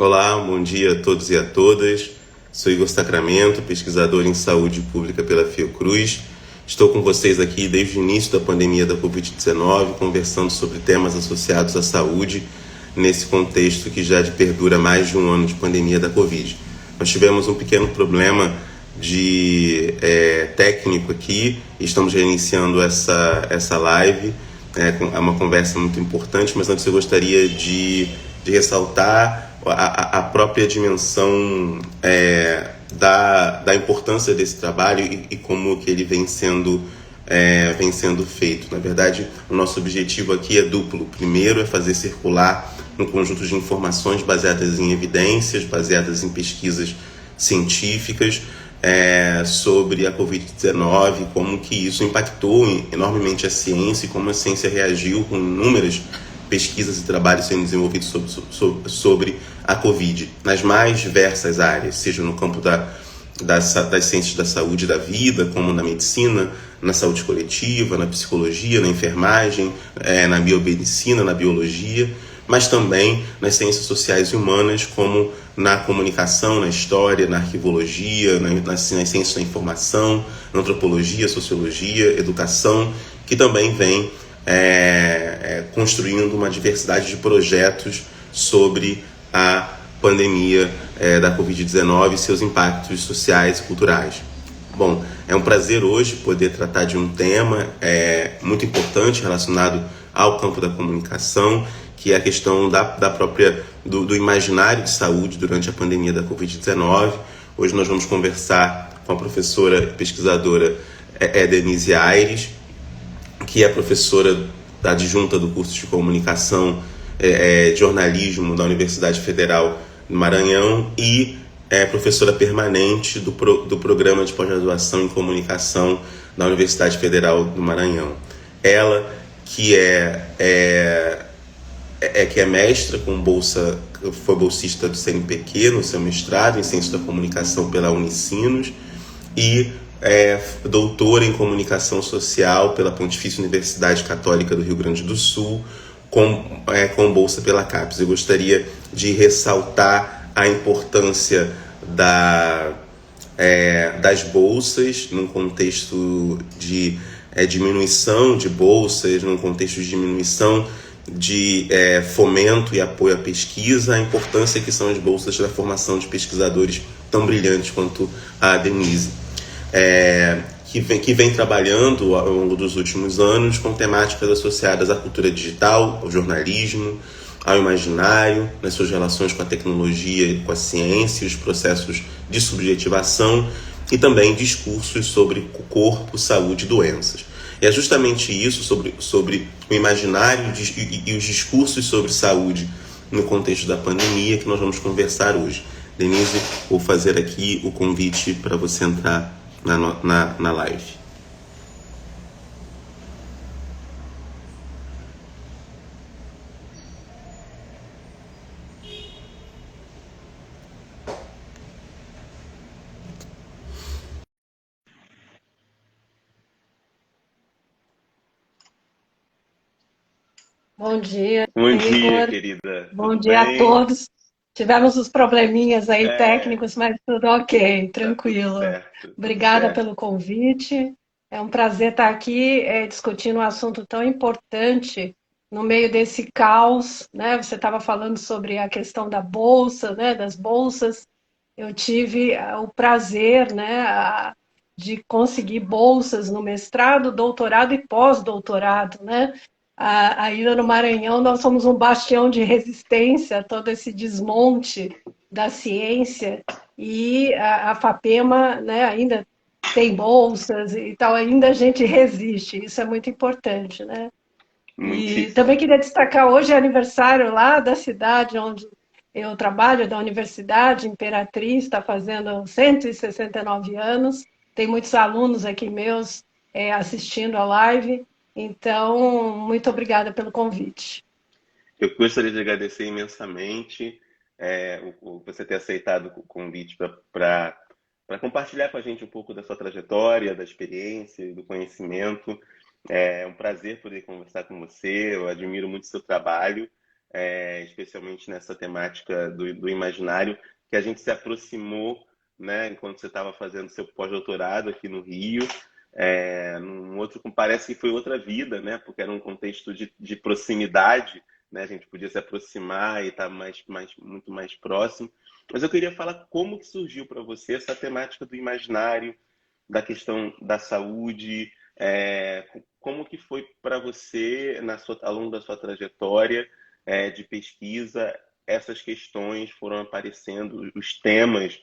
Olá, bom dia a todos e a todas. Sou Igor Sacramento, pesquisador em saúde pública pela Fiocruz. Estou com vocês aqui desde o início da pandemia da Covid-19, conversando sobre temas associados à saúde, nesse contexto que já perdura mais de um ano de pandemia da Covid. Nós tivemos um pequeno problema de técnico aqui, e estamos reiniciando essa live. É uma conversa muito importante, mas antes eu gostaria de ressaltar a própria dimensão da importância desse trabalho e como que ele vem sendo feito. Na verdade, o nosso objetivo aqui é duplo. Primeiro é fazer circular um conjunto de informações baseadas em evidências, baseadas em pesquisas científicas sobre a Covid-19, como que isso impactou enormemente a ciência e como a ciência reagiu com inúmeras pesquisas e trabalhos sendo desenvolvidos sobre a Covid, nas mais diversas áreas, seja no campo das ciências da saúde e da vida, como na medicina, na saúde coletiva, na psicologia, na enfermagem, na biomedicina, na biologia, mas também nas ciências sociais e humanas, como na comunicação, na história, na arquivologia, nas ciências da informação, na antropologia, sociologia, educação, que também vem construindo uma diversidade de projetos sobre a pandemia da Covid-19 e seus impactos sociais e culturais. Bom, é um prazer hoje poder tratar de um tema muito importante relacionado ao campo da comunicação, que é a questão do imaginário de saúde durante a pandemia da Covid-19. Hoje nós vamos conversar com a professora e pesquisadora Denise Aires, que é professora adjunta do curso de comunicação de jornalismo da Universidade Federal do Maranhão e é professora permanente do programa de pós-graduação em comunicação da Universidade Federal do Maranhão. Ela que que é mestra com bolsa, foi bolsista do CNPq no seu mestrado em Ciência da Comunicação pela Unicinos e doutora em Comunicação Social pela Pontifícia Universidade Católica do Rio Grande do Sul, com bolsa pela CAPES. Eu gostaria de ressaltar a importância das bolsas num contexto de diminuição de bolsas, num contexto de diminuição de fomento e apoio à pesquisa, a importância que são as bolsas da formação de pesquisadores tão brilhantes quanto a Denise, que vem trabalhando ao longo dos últimos anos com temáticas associadas à cultura digital, ao jornalismo, ao imaginário, nas suas relações com a tecnologia, com a ciência, os processos de subjetivação e também discursos sobre corpo, saúde e doenças. E é justamente isso, sobre o imaginário e os discursos sobre saúde no contexto da pandemia, que nós vamos conversar hoje. Denise, vou fazer aqui o convite para você entrar na live. Bom dia, Bom dia, Igor. querida. Bom Tudo dia a bem? todos. Tivemos os probleminhas aí É, técnicos, mas tudo ok, tá tudo tranquilo. certo, tudo Obrigada certo. pelo convite. É um prazer estar aqui discutindo um assunto tão importante no meio desse caos, né? Você estava falando sobre a questão da bolsa, né? Das bolsas. Eu tive o prazer, né? De conseguir bolsas no mestrado, doutorado e pós-doutorado, né? Ainda no Maranhão, nós somos um bastião de resistência a todo esse desmonte da ciência e a FAPEMA, né, ainda tem bolsas e tal, ainda a gente resiste, isso é muito importante, né? E Muitíssimo. também queria destacar hoje é aniversário lá da cidade onde eu trabalho, da Universidade Imperatriz, está fazendo 169 anos. Tem muitos alunos aqui meus assistindo a live. Então, muito obrigada pelo convite. Eu gostaria de agradecer imensamente você ter aceitado o convite para compartilhar com a gente um pouco da sua trajetória, da experiência e do conhecimento. É um prazer poder conversar com você, eu admiro muito o seu trabalho. especialmente nessa temática do imaginário, que a gente se aproximou, né, enquanto você estava fazendo seu pós-doutorado aqui no Rio, num outro, parece que foi outra vida, né, porque era um contexto de proximidade, né, a gente podia se aproximar e estar muito mais próximo. Mas eu queria falar como que surgiu para você essa temática do imaginário, da questão da saúde, como que foi para você, ao longo da sua trajetória de pesquisa, essas questões foram aparecendo, os temas,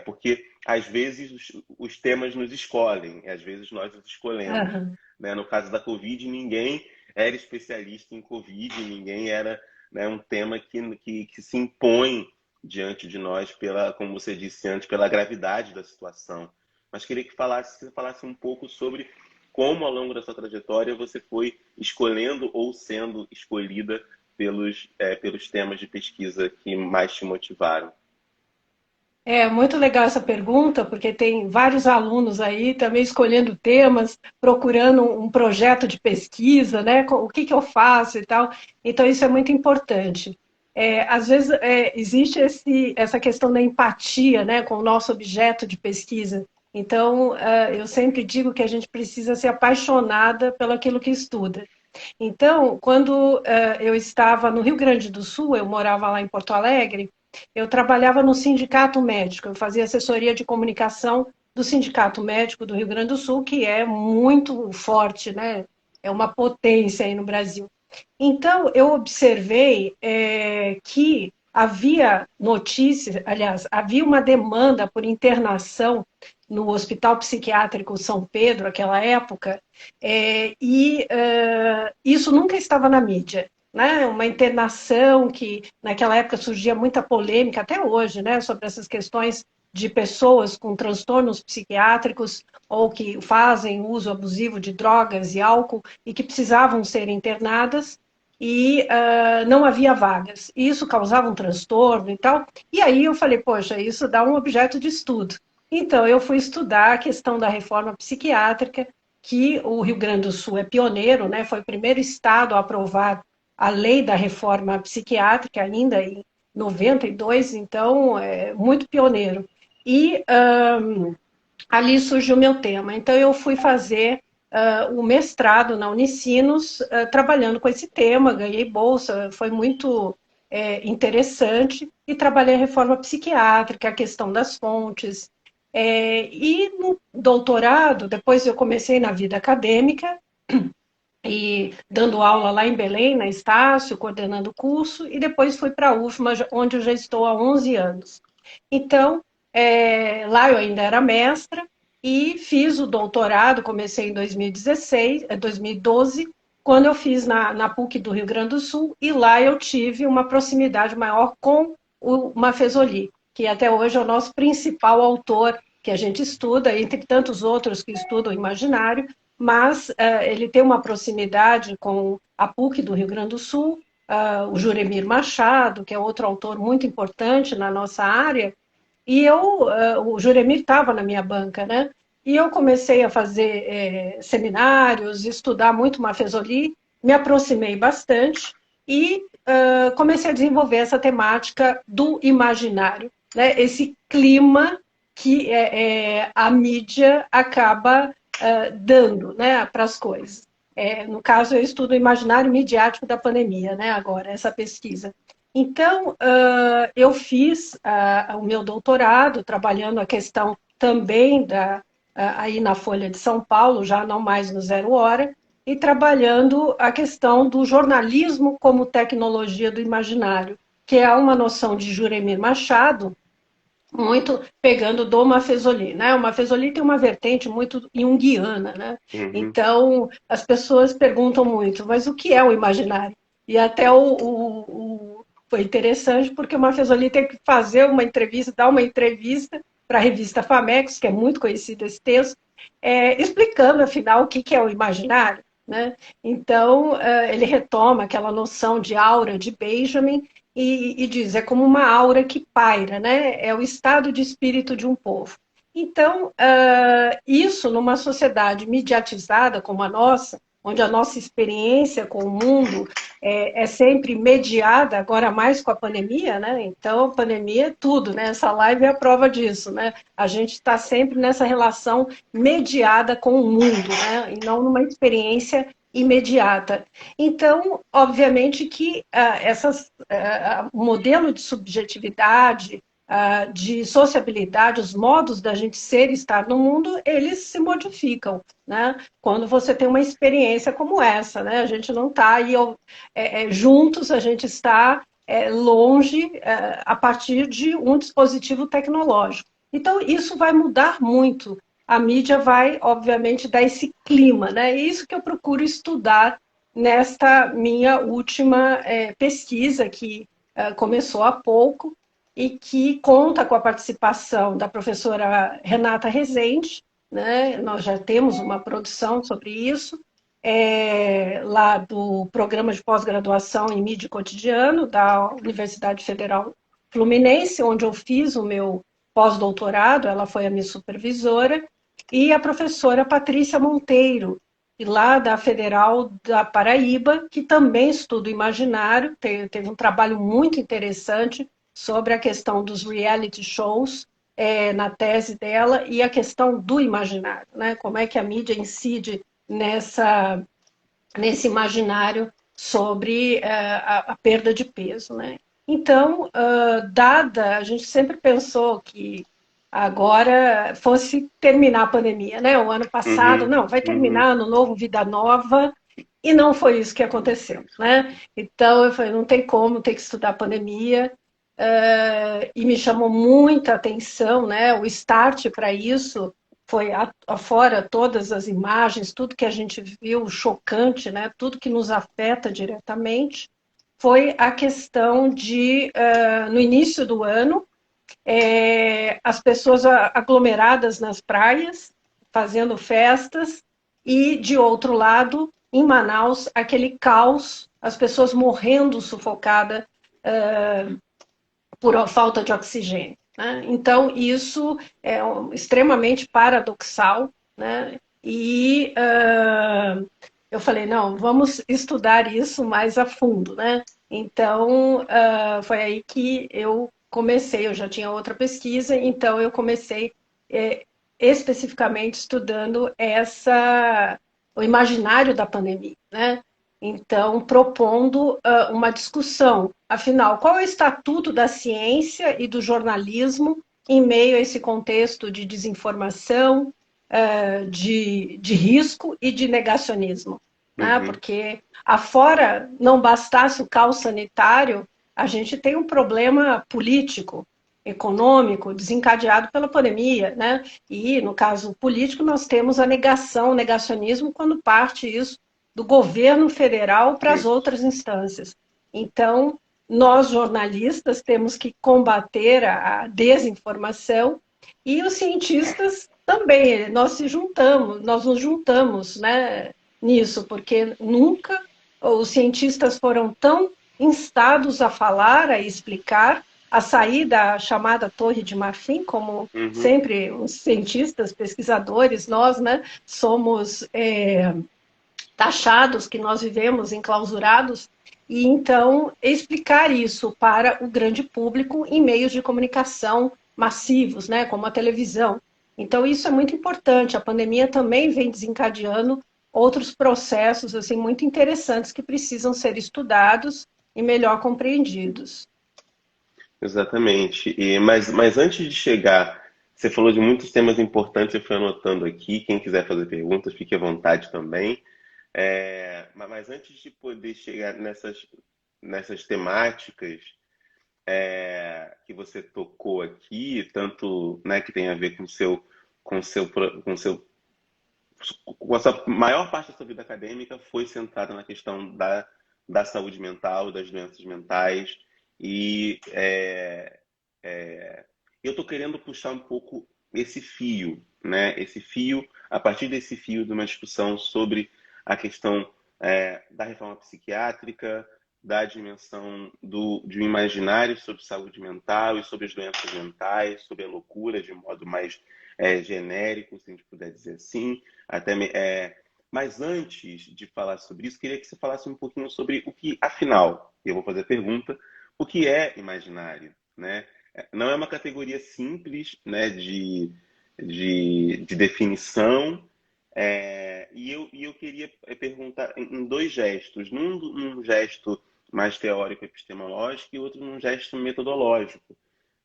porque às vezes os temas nos escolhem, às vezes nós os escolhemos. Aham. Né? No caso da Covid, ninguém era especialista em Covid, ninguém era, né, um tema que se impõe diante de nós, como você disse antes, pela gravidade da situação. Mas queria que você falasse um pouco sobre como, ao longo da sua trajetória, você foi escolhendo ou sendo escolhida pelos temas de pesquisa que mais te motivaram. É muito legal essa pergunta, porque tem vários alunos aí também escolhendo temas, procurando um projeto de pesquisa, né? O que que eu faço e tal. Então, isso é muito importante. Às vezes, existe essa questão da empatia, né, com o nosso objeto de pesquisa. Então, eu sempre digo que a gente precisa ser apaixonada pelo aquilo que estuda. Então, quando eu estava no Rio Grande do Sul, eu morava lá em Porto Alegre, eu trabalhava no sindicato médico, eu fazia assessoria de comunicação do Sindicato Médico do Rio Grande do Sul, que é muito forte, né? É uma potência aí no Brasil. Então, eu observei que havia notícias, aliás, havia uma demanda por internação no Hospital Psiquiátrico São Pedro, naquela época, isso nunca estava na mídia. Né? Uma internação que naquela época surgia muita polêmica, até hoje, né? Sobre essas questões de pessoas com transtornos psiquiátricos ou que fazem uso abusivo de drogas e álcool e que precisavam ser internadas e não havia vagas. Isso causava um transtorno e tal. E aí eu falei, poxa, isso dá um objeto de estudo. Então eu fui estudar a questão da reforma psiquiátrica, que o Rio Grande do Sul é pioneiro, né? Foi o primeiro estado a aprovar a lei da reforma psiquiátrica, ainda em 92, então é muito pioneiro. E ali surgiu o meu tema. Então eu fui fazer o mestrado na Unicinos, trabalhando com esse tema, ganhei bolsa, foi muito interessante, e trabalhei a reforma psiquiátrica, a questão das fontes. E no doutorado, depois eu comecei na vida acadêmica, e dando aula lá em Belém, na Estácio, coordenando o curso, e depois fui para a UFMA, onde eu já estou há 11 anos. Então, lá eu ainda era mestra e fiz o doutorado, comecei em 2016, 2012, quando eu fiz na PUC do Rio Grande do Sul, e lá eu tive uma proximidade maior com o Mafezoli, que até hoje é o nosso principal autor que a gente estuda, entre tantos outros que estudam imaginário, mas ele tem uma proximidade com a PUC do Rio Grande do Sul, o Juremir Machado, que é outro autor muito importante na nossa área, e o Juremir estava na minha banca, né? E eu comecei a fazer seminários, estudar muito Mafezoli, me aproximei bastante e comecei a desenvolver essa temática do imaginário, né? Esse clima que a mídia acaba dando, né, para as coisas. No caso, eu estudo o imaginário midiático da pandemia, né, agora, essa pesquisa. Então, eu fiz o meu doutorado, trabalhando a questão também aí na Folha de São Paulo, já não mais no Zero Hora, e trabalhando a questão do jornalismo como tecnologia do imaginário, que é uma noção de Juremir Machado, muito pegando do Mafezoli, né? O Mafezoli tem uma vertente muito junguiana, né? Uhum. Então, as pessoas perguntam muito, mas o que é o imaginário? E até foi interessante, porque o Mafezoli teve que fazer uma entrevista, dar uma entrevista para a revista Famex, que é muito conhecida esse texto, explicando, afinal, o que é o imaginário, né? Então, ele retoma aquela noção de aura de Benjamin, e diz, é como uma aura que paira, né? É o estado de espírito de um povo. Então, isso numa sociedade mediatizada como a nossa, onde a nossa experiência com o mundo é sempre mediada, agora mais com a pandemia, né? Então, a pandemia é tudo, né? Essa live é a prova disso, né? A gente está sempre nessa relação mediada com o mundo, né? E não numa experiência imediata. Então, obviamente que o modelo de subjetividade, de sociabilidade, os modos da gente ser e estar no mundo, eles se modificam, né? Quando você tem uma experiência como essa, né? A gente não está aí juntos, a gente está longe a partir de um dispositivo tecnológico. Então, isso vai mudar muito. A mídia vai, obviamente, dar esse clima, né? É isso que eu procuro estudar nesta minha última pesquisa, que começou há pouco, e que conta com a participação da professora Renata Rezende, né? Nós já temos uma produção sobre isso, lá do Programa de Pós-Graduação em Mídia e Cotidiano, da Universidade Federal Fluminense, onde eu fiz o meu pós-doutorado, ela foi a minha supervisora, e a professora Patrícia Monteiro, lá da Federal da Paraíba, que também estuda o imaginário, teve um trabalho muito interessante sobre a questão dos reality shows na tese dela e a questão do imaginário, né? Como é que a mídia incide nesse imaginário sobre a perda de peso, né? Então, a gente sempre pensou que agora fosse terminar a pandemia, né? O ano passado, Uhum, não, vai uhum. terminar ano novo, vida nova, e não foi isso que aconteceu, né? Então, eu falei, não tem como, tem que estudar a pandemia, e me chamou muita atenção, né? O start para isso foi afora todas as imagens, tudo que a gente viu chocante, né? Tudo que nos afeta diretamente, foi a questão de, no início do ano, as pessoas aglomeradas nas praias, fazendo festas, e, de outro lado, em Manaus, aquele caos, as pessoas morrendo sufocada por falta de oxigênio, né? Então, isso é extremamente paradoxal, né? E eu falei, não, vamos estudar isso mais a fundo, né? Então, foi aí que eu comecei, eu já tinha outra pesquisa, então eu comecei especificamente estudando o imaginário da pandemia, né? Então, propondo uma discussão, afinal, qual é o estatuto da ciência e do jornalismo em meio a esse contexto de desinformação, de risco e de negacionismo, né? Uhum. Porque, afora não bastasse o caos sanitário, a gente tem um problema político, econômico, desencadeado pela pandemia, né? E, no caso político, nós temos a negação, o negacionismo, quando parte isso do governo federal para as Sim. outras instâncias. Então, nós jornalistas temos que combater a desinformação e os cientistas também, nós nos juntamos, né, nisso, porque nunca os cientistas foram tão instados a falar, a explicar, a sair da chamada Torre de Marfim, como Uhum. sempre os cientistas, pesquisadores, nós, né, somos taxados que nós vivemos enclausurados, e então explicar isso para o grande público em meios de comunicação massivos, né, como a televisão. Então isso é muito importante. A pandemia também vem desencadeando outros processos assim muito interessantes que precisam ser estudados e melhor compreendidos. Exatamente. Mas antes de chegar, você falou de muitos temas importantes, eu fui anotando aqui. Quem quiser fazer perguntas, fique à vontade também. Mas antes de poder chegar nessas temáticas que você tocou aqui, tanto, né, que tem a ver com a sua maior parte da sua vida acadêmica foi centrada na questão da saúde mental, das doenças mentais. E eu estou querendo puxar um pouco esse fio, né? Esse fio, a partir desse fio de uma discussão sobre a questão da reforma psiquiátrica, da dimensão de um imaginário sobre saúde mental e sobre as doenças mentais, sobre a loucura de modo mais genérico, se a gente puder dizer assim, Mas antes de falar sobre isso, queria que você falasse um pouquinho sobre o que, afinal, eu vou fazer a pergunta, o que é imaginário, né? Não é uma categoria simples, né, de definição, e eu queria perguntar em dois gestos, num gesto mais teórico epistemológico e outro num gesto metodológico,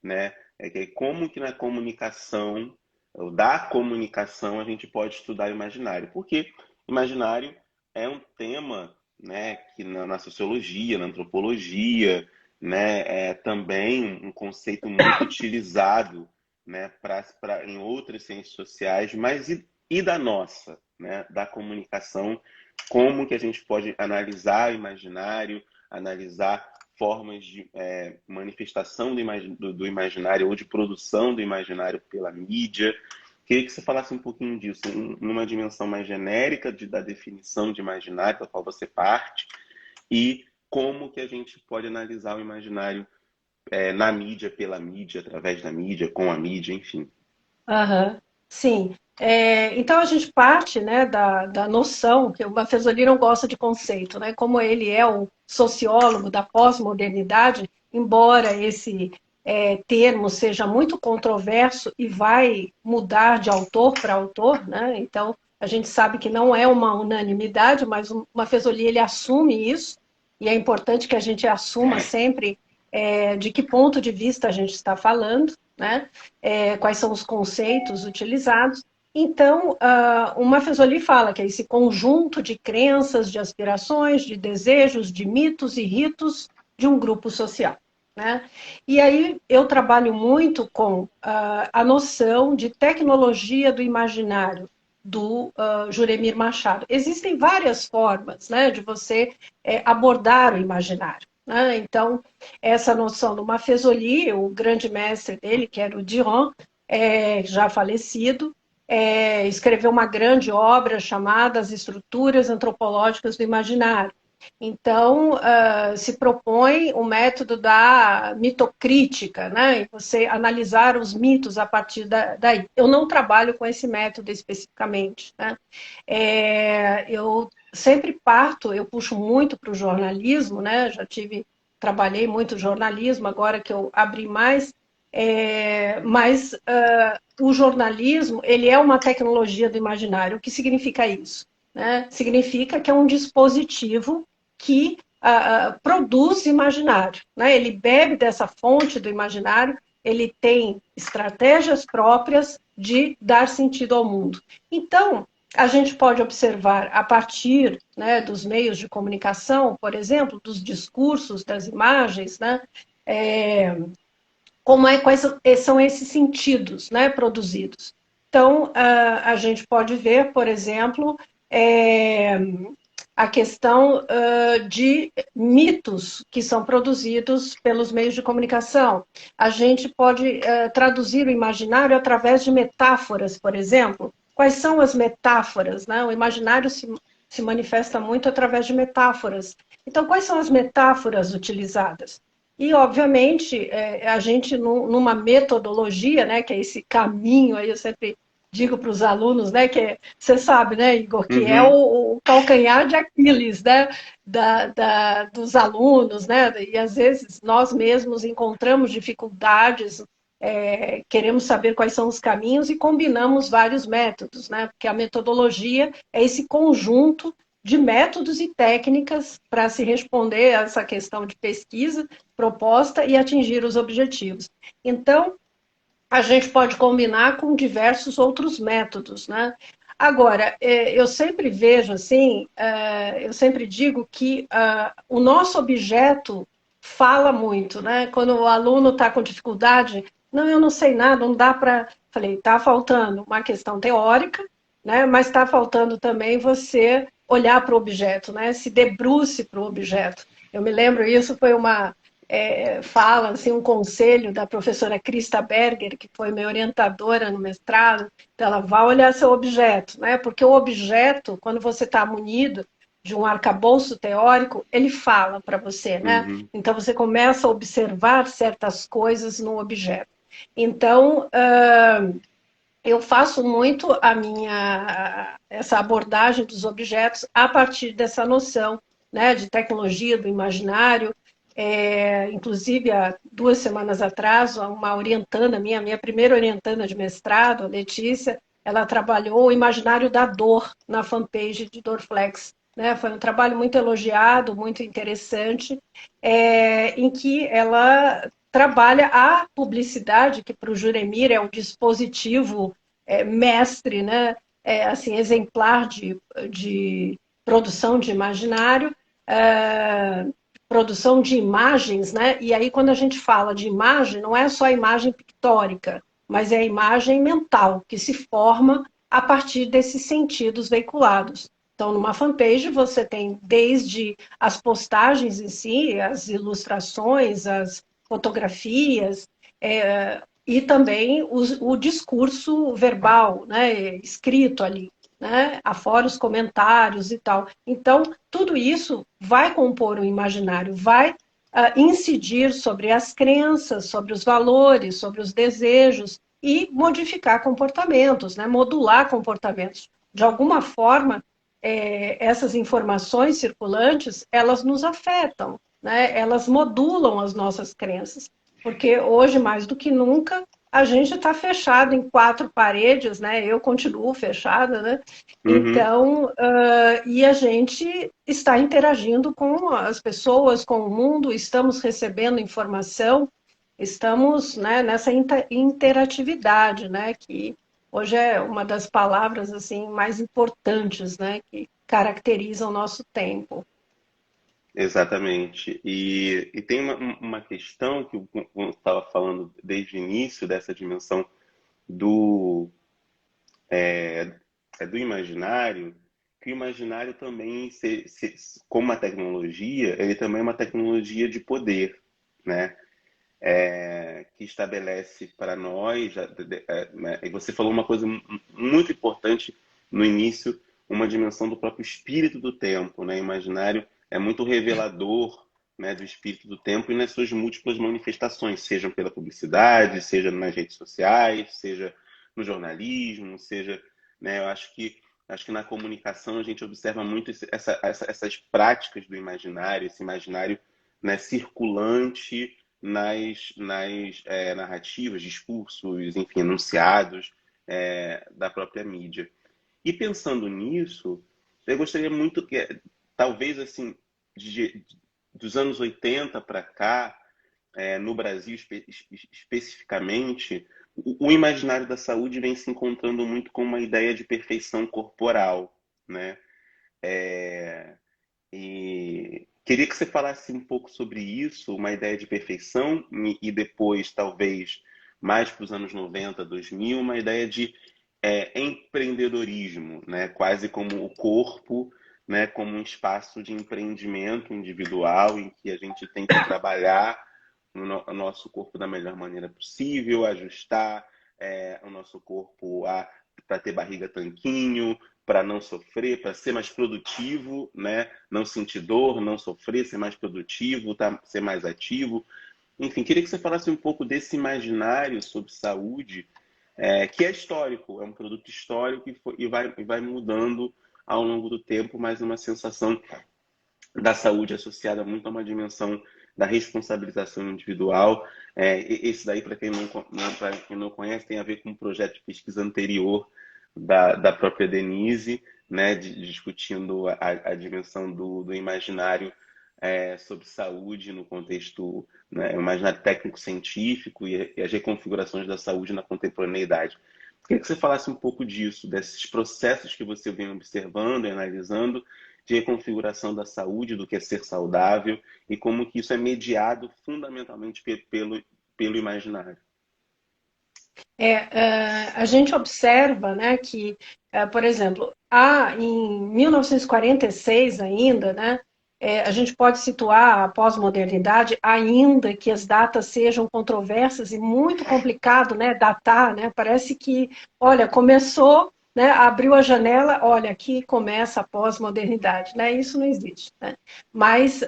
né? É que como que na comunicação, ou da comunicação, a gente pode estudar o imaginário. Porque imaginário é um tema, né, que na sociologia, na antropologia, né, é também um conceito muito utilizado, né, em outras ciências sociais, mas e da nossa, né, da comunicação, como que a gente pode analisar o imaginário, analisar formas de manifestação do imaginário ou de produção do imaginário pela mídia. Queria que você falasse um pouquinho disso, numa dimensão mais genérica da definição de imaginário, da qual você parte, e como que a gente pode analisar o imaginário na mídia, pela mídia, através da mídia, com a mídia, enfim. Aham, sim. Então a gente parte, né, da noção que o Maffesoli não gosta de conceito, né? Como ele é um sociólogo da pós-modernidade, embora esse termo seja muito controverso e vai mudar de autor para autor, né? Então a gente sabe que não é uma unanimidade, mas o Maffesoli ele assume isso e é importante que a gente assuma sempre de que ponto de vista a gente está falando, né? Quais são os conceitos utilizados. Então, o Maffesoli fala que é esse conjunto de crenças, de aspirações, de desejos, de mitos e ritos de um grupo social, né? E aí eu trabalho muito com a noção de tecnologia do imaginário, do Juremir Machado. Existem várias formas, né, de você abordar o imaginário, né? Então, essa noção do Maffesoli, o grande mestre dele, que era o Diron, já falecido, escreveu uma grande obra chamada As Estruturas Antropológicas do Imaginário. Então, se propõe o método da mitocrítica, né? E você analisar os mitos a partir daí. Eu não trabalho com esse método especificamente, né? Eu sempre parto, eu puxo muito para o jornalismo, né? Trabalhei muito jornalismo, agora que eu abri mais, mas o jornalismo, ele é uma tecnologia do imaginário. O que significa isso? Né? Significa que é um dispositivo que produz imaginário, né? Ele bebe dessa fonte do imaginário, ele tem estratégias próprias de dar sentido ao mundo. Então, a gente pode observar a partir, né, dos meios de comunicação, por exemplo, dos discursos, das imagens, né, quais são esses sentidos, né, produzidos. Então, a gente pode ver, por exemplo, a questão de mitos que são produzidos pelos meios de comunicação. A gente pode traduzir o imaginário através de metáforas, por exemplo. Quais são as metáforas, né? O imaginário se manifesta muito através de metáforas. Então, quais são as metáforas utilizadas? E, obviamente, a gente, numa metodologia, né, que é esse caminho, aí eu sempre digo para os alunos, né, você sabe, né, Igor, que é o calcanhar de Aquiles, né, dos alunos, né, e às vezes nós mesmos encontramos dificuldades, queremos saber quais são os caminhos e combinamos vários métodos, né, porque a metodologia é esse conjunto de métodos e técnicas para se responder a essa questão de pesquisa proposta e atingir os objetivos. Então, a gente pode combinar com diversos outros métodos, né? Agora, eu sempre vejo assim, eu sempre digo que o nosso objeto fala muito, né? Quando o aluno está com dificuldade, não, eu não sei nada, não dá para... Falei, está faltando uma questão teórica, né? Mas está faltando também você olhar para o objeto, né? Se debruce para o objeto. Eu me lembro, isso foi uma fala, assim, um conselho da professora Krista Berger, que foi minha orientadora no mestrado, então ela vai olhar seu objeto, né? Porque o objeto, quando você está munido de um arcabouço teórico, ele fala para você, né? Então você começa a observar certas coisas no objeto. Então, eu faço muito essa abordagem dos objetos a partir dessa noção, né, de tecnologia do imaginário. Inclusive, há 2 semanas atrás, uma orientanda minha primeira orientanda de mestrado, a Letícia, ela trabalhou o imaginário da dor na fanpage de Dorflex. Né? Foi um trabalho muito elogiado, muito interessante, em que ela trabalha a publicidade, que para o Juremir é um dispositivo mestre, né? Assim, exemplar de produção de imaginário, produção de imagens, né? E aí, quando a gente fala de imagem, não é só a imagem pictórica, mas é a imagem mental, que se forma a partir desses sentidos veiculados. Então, numa fanpage, você tem desde as postagens em si, as ilustrações, as fotografias, e também o discurso verbal, né, escrito ali, né, afora os comentários e tal. Então, tudo isso vai compor o imaginário, vai incidir sobre as crenças, sobre os valores, sobre os desejos e modificar comportamentos, né, modular comportamentos. De alguma forma, essas informações circulantes, elas nos afetam, né, elas modulam as nossas crenças. Porque hoje, mais do que nunca, a gente está fechado em 4 paredes, né? Eu continuo fechada, né? Uhum. Então, e a gente está interagindo com as pessoas, com o mundo, estamos recebendo informação, estamos, né, nessa interatividade, né? Que hoje é uma das palavras assim mais importantes, né? Que caracterizam o nosso tempo. Exatamente. E tem uma questão que eu estava falando desde o início dessa dimensão do, do imaginário, que o imaginário também, como uma tecnologia, ele também é uma tecnologia de poder, né? Que estabelece para nós, né? E você falou uma coisa muito importante no início, uma dimensão do próprio espírito do tempo, né? O imaginário é muito revelador, né, do espírito do tempo e nas suas múltiplas manifestações, sejam pela publicidade, seja nas redes sociais, seja no jornalismo, seja, né, eu acho que na comunicação a gente observa muito essas práticas do imaginário, esse imaginário, né, circulante nas narrativas, discursos, enfim, enunciados da própria mídia. E pensando nisso, eu gostaria muito que, talvez assim, de, dos anos 80 para cá, no Brasil especificamente, o imaginário da saúde vem se encontrando muito com uma ideia de perfeição corporal, né? E queria que você falasse um pouco sobre isso, uma ideia de perfeição, e depois, talvez, mais para os anos 90, 2000, uma ideia de empreendedorismo, né? Quase como o corpo, né? Como um espaço de empreendimento individual em que a gente tem que trabalhar o nosso corpo da melhor maneira possível, ajustar o nosso corpo para ter barriga tanquinho, para não sofrer, para ser mais produtivo, né? Não sentir dor, não sofrer, ser mais produtivo, tá? Ser mais ativo. Enfim, queria que você falasse um pouco desse imaginário sobre saúde, que é histórico, é um produto histórico e vai mudando ao longo do tempo, mas uma sensação da saúde associada muito a uma dimensão da responsabilização individual. Esse daí, para quem não conhece, tem a ver com um projeto de pesquisa anterior da própria Denise, né, discutindo a dimensão do imaginário sobre saúde no contexto, né, imaginário técnico-científico e as reconfigurações da saúde na contemporaneidade. Queria que você falasse um pouco disso, desses processos que você vem observando e analisando de reconfiguração da saúde, do que é ser saudável e como que isso é mediado fundamentalmente pelo imaginário. A gente observa, né, que, por exemplo, em 1946 ainda, né, a gente pode situar a pós-modernidade, ainda que as datas sejam controversas e muito complicado, né, datar, né, parece que, olha, começou, né, abriu a janela, olha, aqui começa a pós-modernidade, né, isso não existe, né, mas,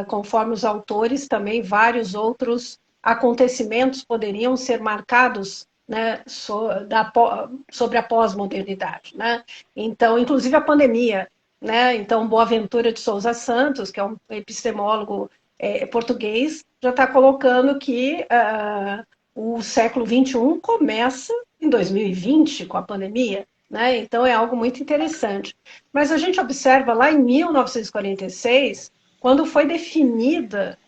conforme os autores, também vários outros acontecimentos poderiam ser marcados né, sobre a pós-modernidade, né? Então, inclusive a pandemia, né? Então, Boaventura de Souza Santos, que é um epistemólogo português, já está colocando que o século XXI começa em 2020 com a pandemia, né? Então é algo muito interessante. Mas a gente observa lá em 1946, quando foi definida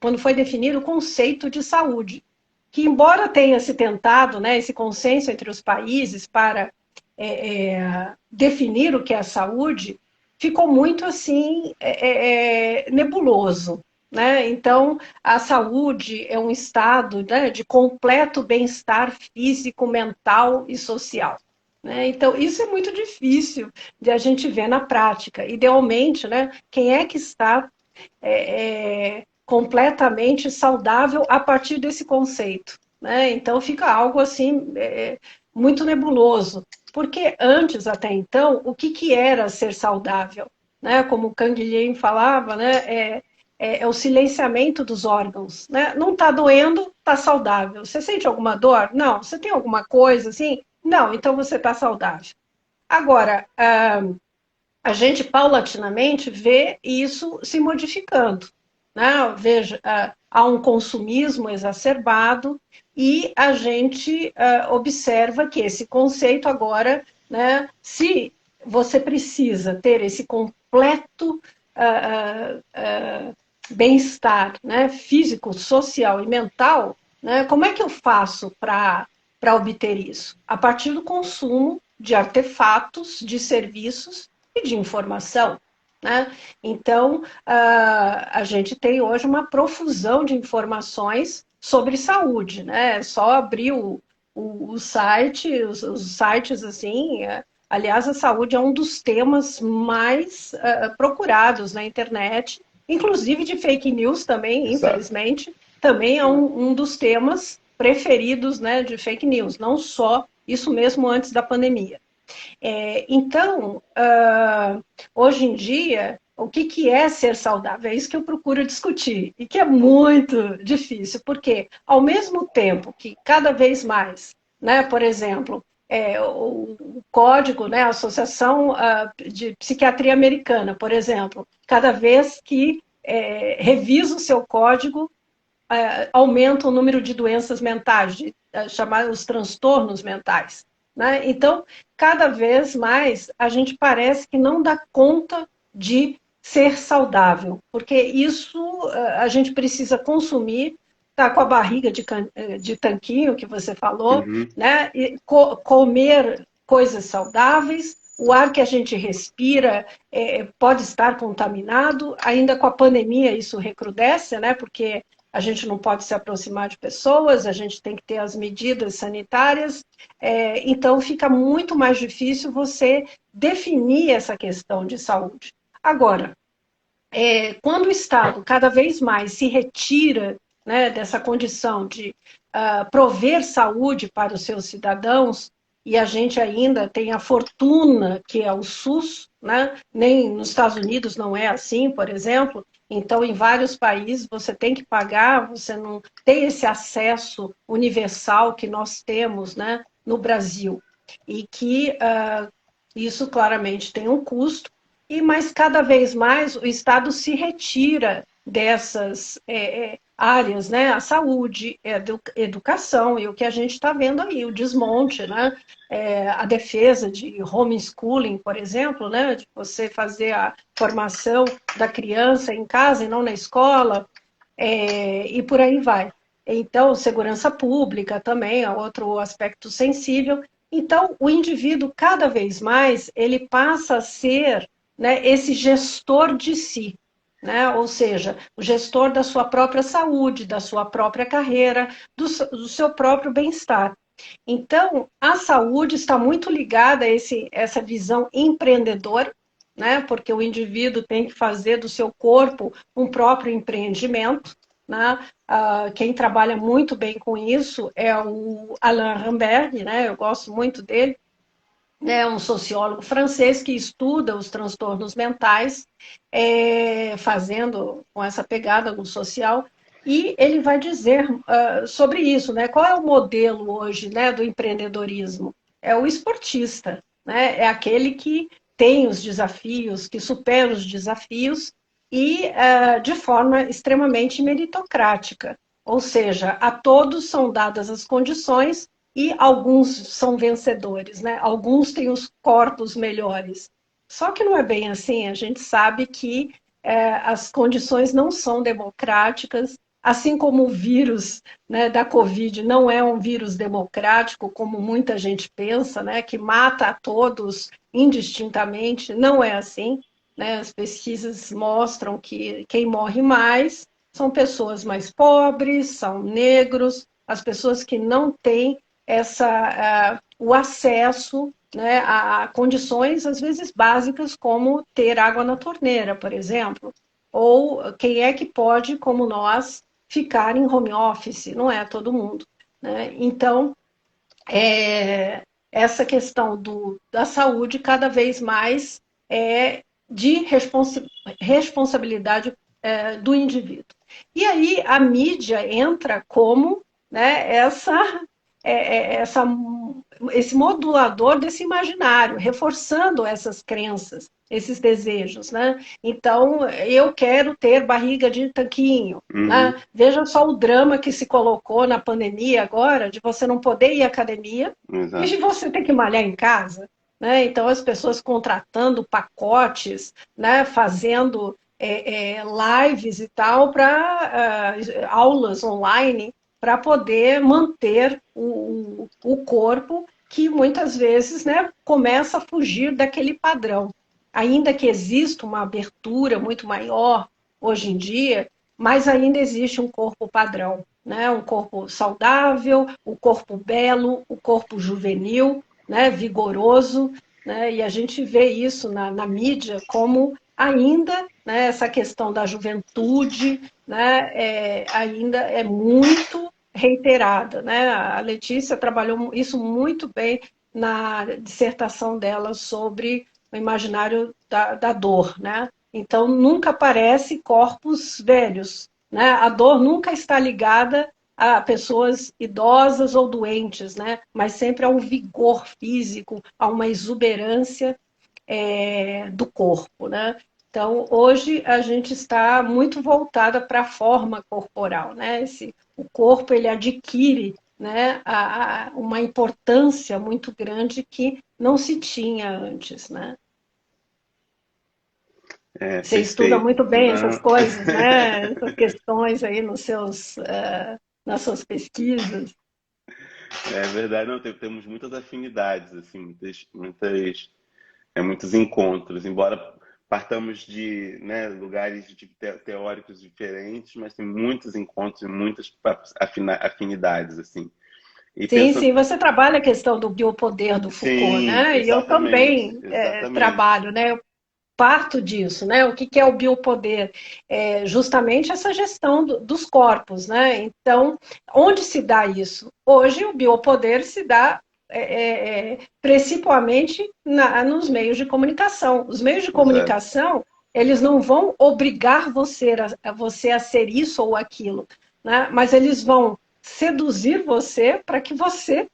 quando foi definido o conceito de saúde, que embora tenha se tentado, né, esse consenso entre os países para definir o que é a saúde, ficou muito assim nebuloso. Né? Então, a saúde é um estado, né, de completo bem-estar físico, mental e social. Né? Então, isso é muito difícil de a gente ver na prática. Idealmente, né, quem é que está completamente saudável a partir desse conceito? Né? Então, fica algo assim muito nebuloso. Porque antes, até então, o que era ser saudável? Né? Como o Canguilhem falava, né? É o silenciamento dos órgãos. Né? Não está doendo, está saudável. Você sente alguma dor? Não. Você tem alguma coisa assim? Não, então você está saudável. Agora, a gente paulatinamente vê isso se modificando. Né? Veja, há um consumismo exacerbado e a gente observa que esse conceito agora, né, se você precisa ter esse completo bem-estar, né, físico, social e mental, né, como é que eu faço para obter isso? A partir do consumo de artefatos, de serviços e de informação. Né? Então, a gente tem hoje uma profusão de informações sobre saúde. Né? É só abrir o site, os sites assim. Aliás, a saúde é um dos temas mais procurados na internet, inclusive de fake news também, Exato. infelizmente, também é um dos temas preferidos, né, de fake news, não só isso mesmo antes da pandemia. Então, hoje em dia, o que é ser saudável? É isso que eu procuro discutir, e que é muito difícil, porque ao mesmo tempo que cada vez mais, né, por exemplo, o código, né, a Associação de Psiquiatria Americana, por exemplo, cada vez que revisa o seu código, aumenta o número de doenças mentais, de chamar os transtornos mentais. Né? Então, cada vez mais a gente parece que não dá conta de ser saudável, porque isso a gente precisa consumir, tá com a barriga de tanquinho que você falou, Uhum. né? E comer coisas saudáveis, o ar que a gente respira pode estar contaminado, ainda com a pandemia isso recrudesce, né? Porque a gente não pode se aproximar de pessoas, a gente tem que ter as medidas sanitárias, então fica muito mais difícil você definir essa questão de saúde. Agora, quando o Estado cada vez mais se retira, né, dessa condição de prover saúde para os seus cidadãos, e a gente ainda tem a fortuna que é o SUS, né? Nem nos Estados Unidos não é assim, por exemplo. Então, em vários países você tem que pagar, você não tem esse acesso universal que nós temos, né, no Brasil. E que isso claramente tem um custo, mas cada vez mais o Estado se retira dessas áreas, né? A saúde, a educação, e o que a gente está vendo aí, o desmonte, né? A defesa de homeschooling, por exemplo, né? De você fazer a formação da criança em casa e não na escola, e por aí vai. Então, segurança pública também é outro aspecto sensível. Então, o indivíduo, cada vez mais, ele passa a ser, né, esse gestor de si, né? Ou seja, o gestor da sua própria saúde, da sua própria carreira, do seu próprio bem-estar. Então, a saúde está muito ligada a essa visão empreendedora, né? Porque o indivíduo tem que fazer do seu corpo um próprio empreendimento. Né? Quem trabalha muito bem com isso é o Alain Ramberg, né? Eu gosto muito dele. É um sociólogo francês que estuda os transtornos mentais, fazendo com essa pegada no social. E ele vai dizer sobre isso, né? Qual é o modelo hoje, né, do empreendedorismo? É o esportista, né? É aquele que tem os desafios, que supera os desafios e de forma extremamente meritocrática. Ou seja, a todos são dadas as condições e alguns são vencedores, né? Alguns têm os corpos melhores. Só que não é bem assim, a gente sabe que as condições não são democráticas, assim como o vírus, né, da Covid não é um vírus democrático, como muita gente pensa, né, que mata a todos indistintamente, não é assim. Né? As pesquisas mostram que quem morre mais são pessoas mais pobres, são negros, as pessoas que não têm o acesso, né, a condições, às vezes, básicas, como ter água na torneira, por exemplo. Ou quem é que pode, como nós, ficar em home office? Não é todo mundo. Né? Então, essa questão da saúde cada vez mais é de responsabilidade do indivíduo. E aí a mídia entra como, né, essa, esse modulador desse imaginário, reforçando essas crenças, esses desejos. Né? Então, eu quero ter barriga de tanquinho. Né? Uhum, Veja só o drama que se colocou na pandemia agora, de você não poder ir à academia e de exato. você ter que malhar em casa. Né? Então, as pessoas contratando pacotes, né? Fazendo lives e tal, para aulas online, para poder manter o corpo que muitas vezes, né, começa a fugir daquele padrão. Ainda que exista uma abertura muito maior hoje em dia, mas ainda existe um corpo padrão, né? Um corpo saudável, o corpo belo, o corpo juvenil, né? Vigoroso, né? E a gente vê isso na mídia como ainda, né, essa questão da juventude, né, ainda é muito reiterada. Né? A Letícia trabalhou isso muito bem na dissertação dela sobre o imaginário da dor. Né? Então, nunca aparece corpos velhos. Né? A dor nunca está ligada a pessoas idosas ou doentes, né? Mas sempre a um vigor físico, a uma exuberância do corpo. Né? Então, hoje a gente está muito voltada para a forma corporal. Né? O corpo ele adquire, né, uma importância muito grande que não se tinha antes. Né? Você estuda Perfeito. muito bem essas Não. coisas, né? Essas questões aí nas suas pesquisas. É verdade, não, temos muitas afinidades, assim, muitos encontros, embora partamos de, né, lugares teóricos diferentes, mas tem muitos encontros e muitas afinidades, assim. E Sim, pensando, sim, você trabalha a questão do biopoder do Foucault, sim, né? E eu exatamente, também exatamente, trabalho, né? Eu parto disso, né? O que que é o biopoder? É justamente essa gestão dos corpos, né? Então, onde se dá isso? Hoje, o biopoder se dá principalmente nos meios de comunicação. Os meios de exato, comunicação, eles não vão obrigar você a ser isso ou aquilo, né? Mas eles vão seduzir você para que você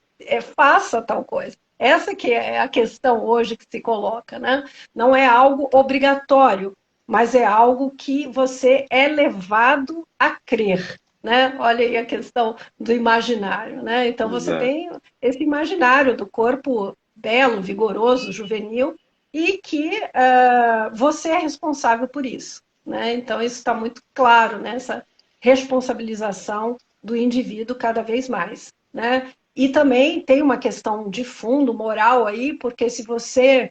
faça tal coisa. Essa que é a questão hoje que se coloca, né? Não é algo obrigatório, mas é algo que você é levado a crer. Né? Olha aí a questão do imaginário. Né? Então você exato, tem esse imaginário do corpo belo, vigoroso, juvenil, e que você é responsável por isso. Né? Então isso está muito claro nessa responsabilização do indivíduo cada vez mais. Né? E também tem uma questão de fundo moral aí, porque se você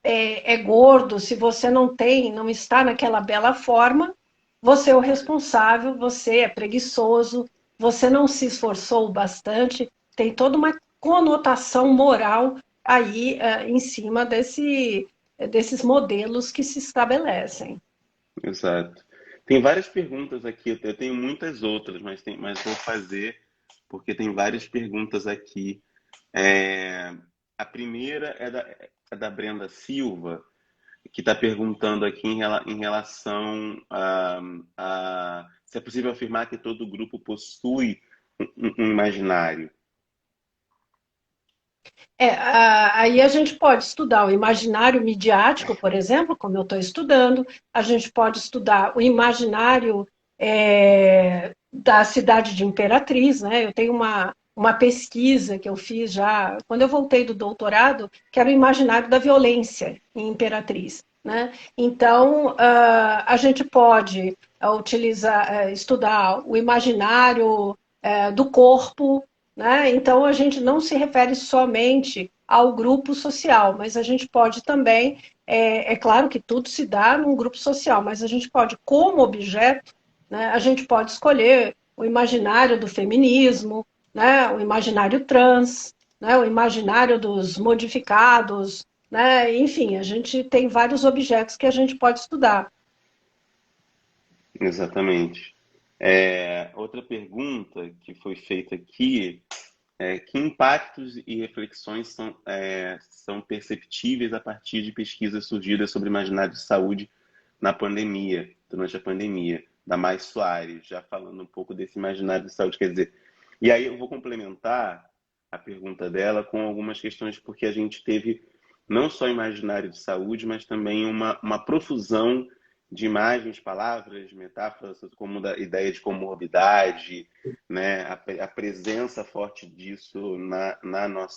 é gordo, se você não está naquela bela forma, você é o responsável, você é preguiçoso, você não se esforçou bastante, tem toda uma conotação moral aí em cima desses modelos que se estabelecem. exato. Tem várias perguntas aqui, eu tenho muitas outras, mas vou fazer porque tem várias perguntas aqui. É, a primeira é da Brenda Silva, que está perguntando aqui em relação a se é possível afirmar que todo grupo possui um imaginário. Aí a gente pode estudar o imaginário midiático, por exemplo, como eu estou estudando, a gente pode estudar o imaginário da cidade de Imperatriz, né? Eu tenho uma pesquisa que eu fiz já quando eu voltei do doutorado, que era o imaginário da violência em Imperatriz, né? Então, a gente pode estudar o imaginário do corpo, né? Então, a gente não se refere somente ao grupo social, mas a gente pode também, é claro que tudo se dá num grupo social, mas a gente pode, como objeto, né, a gente pode escolher o imaginário do feminismo, né, o imaginário trans, né, o imaginário dos modificados, né, enfim, a gente tem vários objetos que a gente pode estudar. Exatamente. Outra pergunta que foi feita aqui é que impactos e reflexões são perceptíveis a partir de pesquisas surgidas sobre imaginário de saúde na pandemia, durante a pandemia, da Mais Soares, já falando um pouco desse imaginário de saúde, quer dizer. E aí eu vou complementar a pergunta dela com algumas questões, porque a gente teve não só imaginário de saúde, mas também uma profusão de imagens, palavras, metáforas, como da ideia de comorbidade, né? A presença forte disso no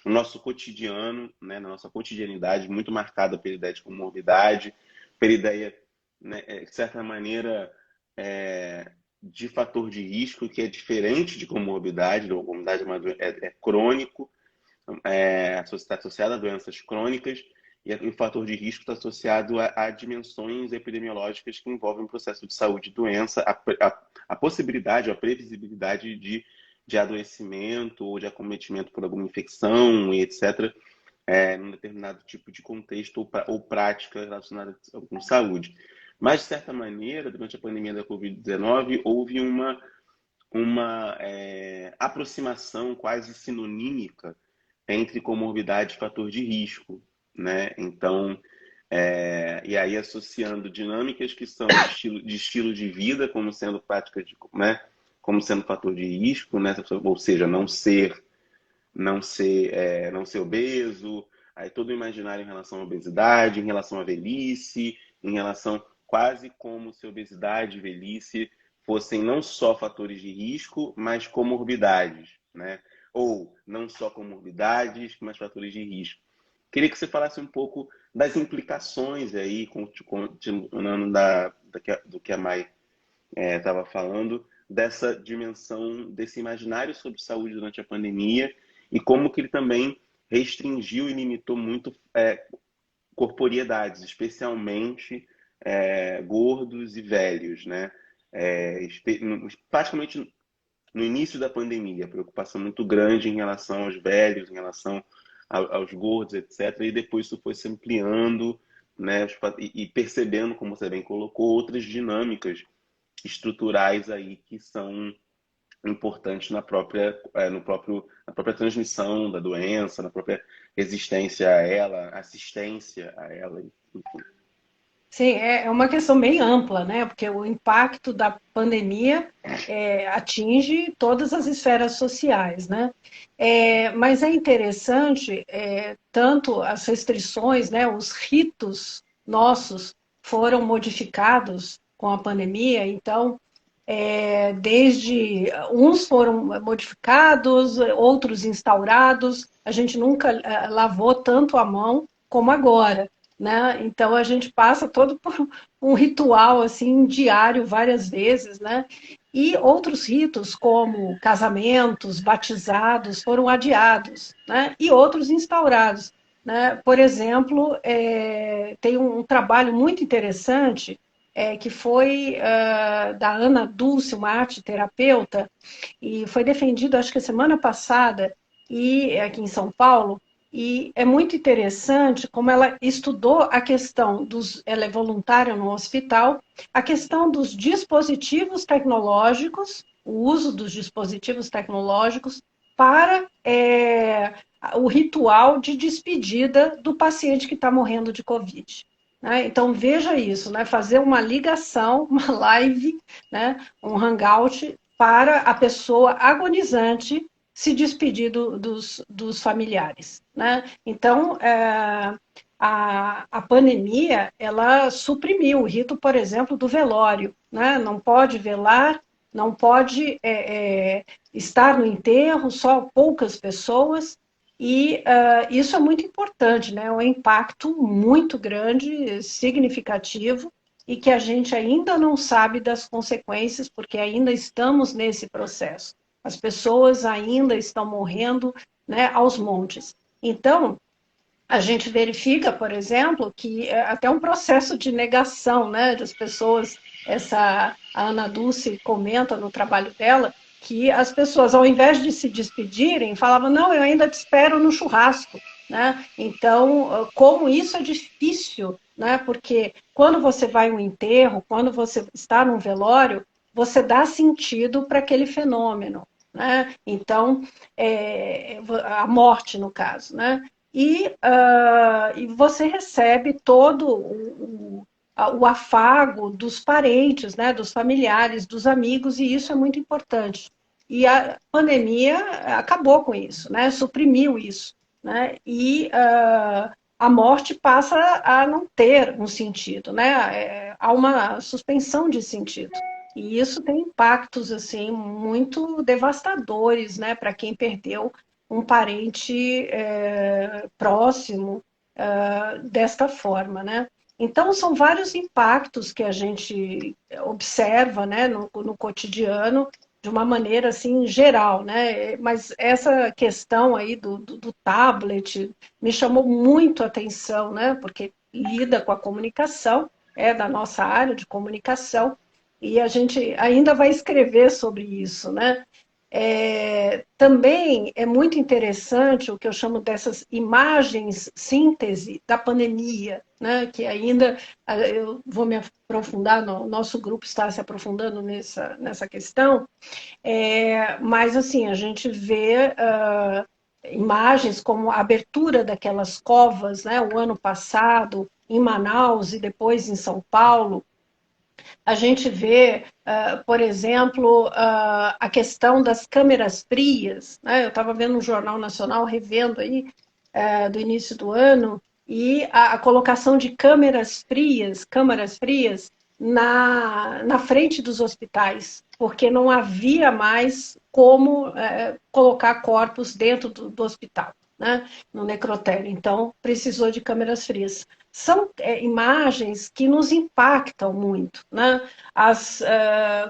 nosso cotidiano, né? Na nossa cotidianidade, muito marcada pela ideia de comorbidade, pela ideia, né, de certa maneira, de fator de risco, que é diferente de comorbidade. Comorbidade é crônico, está associado a doenças crônicas, e o fator de risco está associado a dimensões epidemiológicas que envolvem o processo de saúde e doença, a possibilidade, a previsibilidade de adoecimento ou de acometimento por alguma infecção e etc., num determinado tipo de contexto ou prática relacionada com saúde. Mas, de certa maneira, durante a pandemia da Covid-19, houve uma aproximação quase sinonímica entre comorbidade e fator de risco, né? Então, e aí associando dinâmicas que são de estilo de vida como sendo práticas né? Como sendo fator de risco, né? Ou seja, não ser obeso, aí todo o imaginário em relação à obesidade, em relação à velhice, em relação quase como se obesidade e velhice fossem não só fatores de risco, mas comorbidades, né? Ou não só comorbidades, mas fatores de risco. Queria que você falasse um pouco das implicações aí, continuando do que a Mai estava falando, dessa dimensão, desse imaginário sobre saúde durante a pandemia e como que ele também restringiu e limitou muito corporeidades, especialmente gordos e velhos, né? Praticamente no início da pandemia, preocupação muito grande em relação aos velhos, em relação aos gordos, etc. E depois isso foi se ampliando, né? E percebendo, como você bem colocou, outras dinâmicas estruturais aí que são importantes na própria transmissão da doença, na própria resistência a ela, assistência a ela, enfim. Sim, é uma questão bem ampla, né? Porque o impacto da pandemia atinge todas as esferas sociais, né? Mas é interessante, tanto as restrições, né? Os ritos nossos foram modificados com a pandemia, então, desde uns foram modificados, outros instaurados, a gente nunca lavou tanto a mão como agora, né? Então a gente passa todo por um ritual assim diário várias vezes, né? E outros ritos como casamentos, batizados foram adiados, né? E outros instaurados, né? Por exemplo, tem um trabalho muito interessante que foi da Ana Dulce, uma arte terapeuta, e foi defendido acho que semana passada e aqui em São Paulo. E é muito interessante como ela estudou a questão ela é voluntária no hospital, a questão dos dispositivos tecnológicos, o uso dos dispositivos tecnológicos para o ritual de despedida do paciente que está morrendo de Covid. né? Então veja isso, né? Fazer uma ligação, uma live, né? Um hangout para a pessoa agonizante se despedir dos familiares, né? Então a pandemia ela suprimiu o rito, por exemplo, do velório, né? Não pode velar, não pode estar no enterro, só poucas pessoas. E isso é muito importante, né? É um impacto muito grande, significativo, e que a gente ainda não sabe das consequências, porque ainda estamos nesse processo. As pessoas ainda estão morrendo, né, aos montes. Então, a gente verifica, por exemplo, que é até um processo de negação, né, das pessoas. A Ana Dulce comenta no trabalho dela que as pessoas, ao invés de se despedirem, falavam, não, eu ainda te espero no churrasco, né? Então, como isso é difícil, né? Porque quando você vai a um enterro, quando você está num velório, você dá sentido para aquele fenômeno, né? Então, a morte, no caso, né? E você recebe todo o afago dos parentes, né, dos familiares, dos amigos, e isso é muito importante. E a pandemia acabou com isso, né, suprimiu isso, né, e a morte passa a não ter um sentido, né, há uma suspensão de sentido. E isso tem impactos assim muito devastadores, né, para quem perdeu um parente próximo desta forma, né? Então, são vários impactos que a gente observa, né, no cotidiano, de uma maneira, assim, geral, né? Mas essa questão aí do tablet me chamou muito a atenção, né? Porque lida com a comunicação, é da nossa área de comunicação, e a gente ainda vai escrever sobre isso, né? Também é muito interessante o que eu chamo dessas imagens síntese da pandemia, né? Que ainda eu vou me aprofundar, no nosso grupo está se aprofundando nessa questão, mas assim, a gente vê imagens como a abertura daquelas covas, né? O ano passado, em Manaus e depois em São Paulo, a gente vê, por exemplo, a questão das câmeras frias, né? Eu estava vendo um jornal nacional, revendo aí, do início do ano, e a colocação de câmaras frias na frente dos hospitais, porque não havia mais como colocar corpos dentro do hospital, né? No necrotério. Então, precisou de câmeras frias. São imagens que nos impactam muito, né?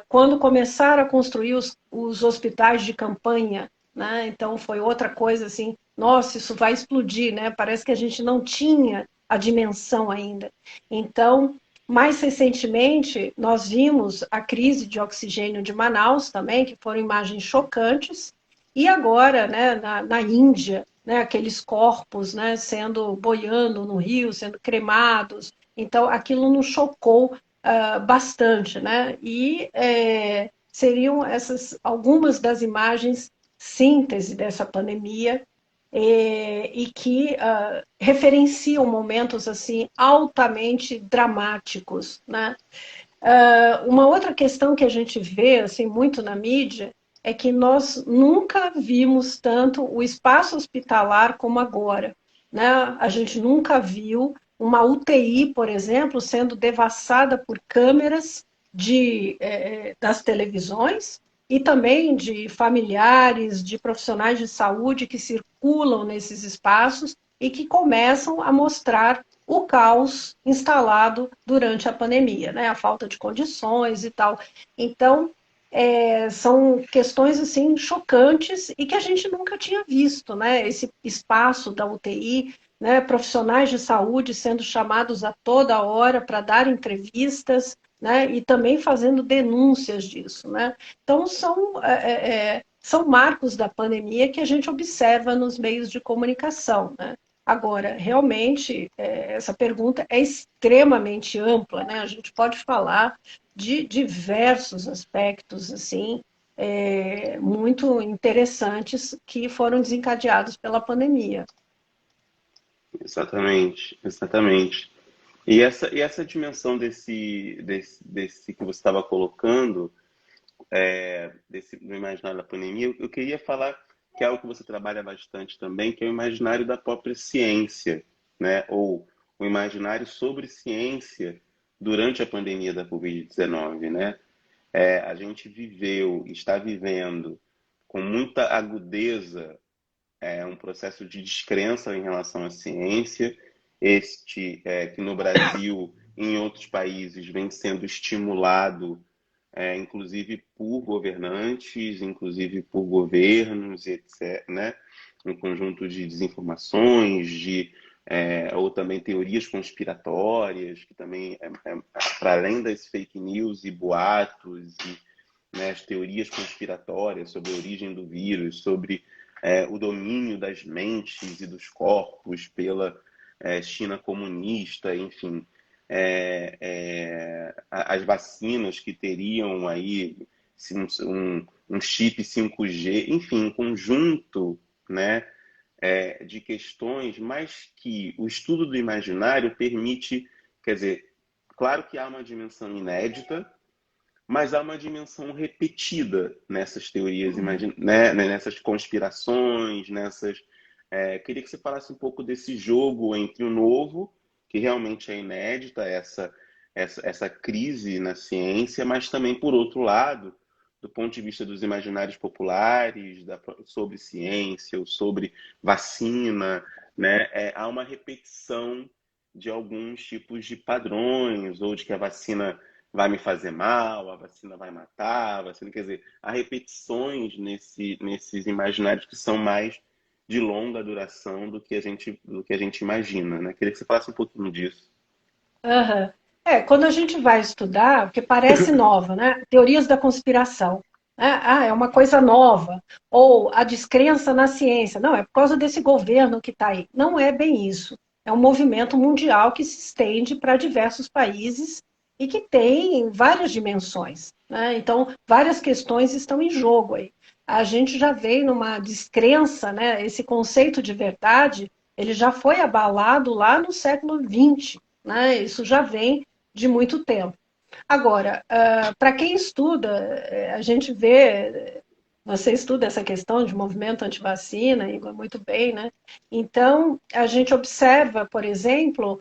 Quando começaram a construir os hospitais de campanha, né? Então foi outra coisa assim, nossa, isso vai explodir, né? Parece que a gente não tinha a dimensão ainda. Então, mais recentemente, nós vimos a crise de oxigênio de Manaus também, que foram imagens chocantes, e agora, né, na Índia, né, aqueles corpos, né, sendo boiando no rio, sendo cremados. Então, aquilo nos chocou bastante, né? E seriam essas algumas das imagens síntese dessa pandemia e que referenciam momentos assim altamente dramáticos, né? Uma outra questão que a gente vê assim muito na mídia é que nós nunca vimos tanto o espaço hospitalar como agora, né? A gente nunca viu uma UTI, por exemplo, sendo devassada por câmeras das televisões e também de familiares, de profissionais de saúde que circulam nesses espaços e que começam a mostrar o caos instalado durante a pandemia, né? A falta de condições e tal. Então, são questões assim chocantes e que a gente nunca tinha visto, né? Esse espaço da UTI, né? Profissionais de saúde sendo chamados a toda hora para dar entrevistas, né? E também fazendo denúncias disso, né? Então são marcos da pandemia que a gente observa nos meios de comunicação, né? Agora, realmente, essa pergunta é extremamente ampla, né? A gente pode falar de diversos aspectos, assim, muito interessantes que foram desencadeados pela pandemia. Exatamente, exatamente. E essa dimensão desse que você estava colocando, no imaginário da pandemia, eu queria falar que é algo que você trabalha bastante também, que é o imaginário da própria ciência, né? Ou o imaginário sobre ciência durante a pandemia da Covid-19, né? A gente viveu, está vivendo com muita agudeza um processo de descrença em relação à ciência, que no Brasil e em outros países vem sendo estimulado, inclusive por governantes, inclusive por governos, etc., né? Um conjunto de desinformações, ou também teorias conspiratórias, que também, para além das fake news e boatos, né, as teorias conspiratórias sobre a origem do vírus, sobre o domínio das mentes e dos corpos pela China comunista, enfim, as vacinas que teriam aí um chip 5G, enfim, um conjunto, né, de questões, mas que o estudo do imaginário permite, quer dizer, claro que há uma dimensão inédita, mas há uma dimensão repetida nessas teorias, né, nessas conspirações, queria que você falasse um pouco desse jogo entre o novo, que realmente é inédita, essa crise na ciência, mas também, por outro lado, do ponto de vista dos imaginários populares, sobre ciência ou sobre vacina, né, há uma repetição de alguns tipos de padrões, ou de que a vacina vai me fazer mal, a vacina vai matar, quer dizer, há repetições nesses imaginários que são mais de longa duração do que a gente imagina, né? Queria que você falasse um pouquinho disso. Aham. Quando a gente vai estudar, porque parece nova, né? Teorias da conspiração, né? Ah, é uma coisa nova. Ou a descrença na ciência. Não, é por causa desse governo que está aí. Não é bem isso. É um movimento mundial que se estende para diversos países e que tem várias dimensões, né? Então, várias questões estão em jogo aí. A gente já vem numa descrença, né? Esse conceito de verdade, ele já foi abalado lá no século XX, né? Isso já vem de muito tempo. Agora, para quem estuda, a gente vê, você estuda essa questão de movimento antivacina, Igor, muito bem, né? Então, a gente observa, por exemplo,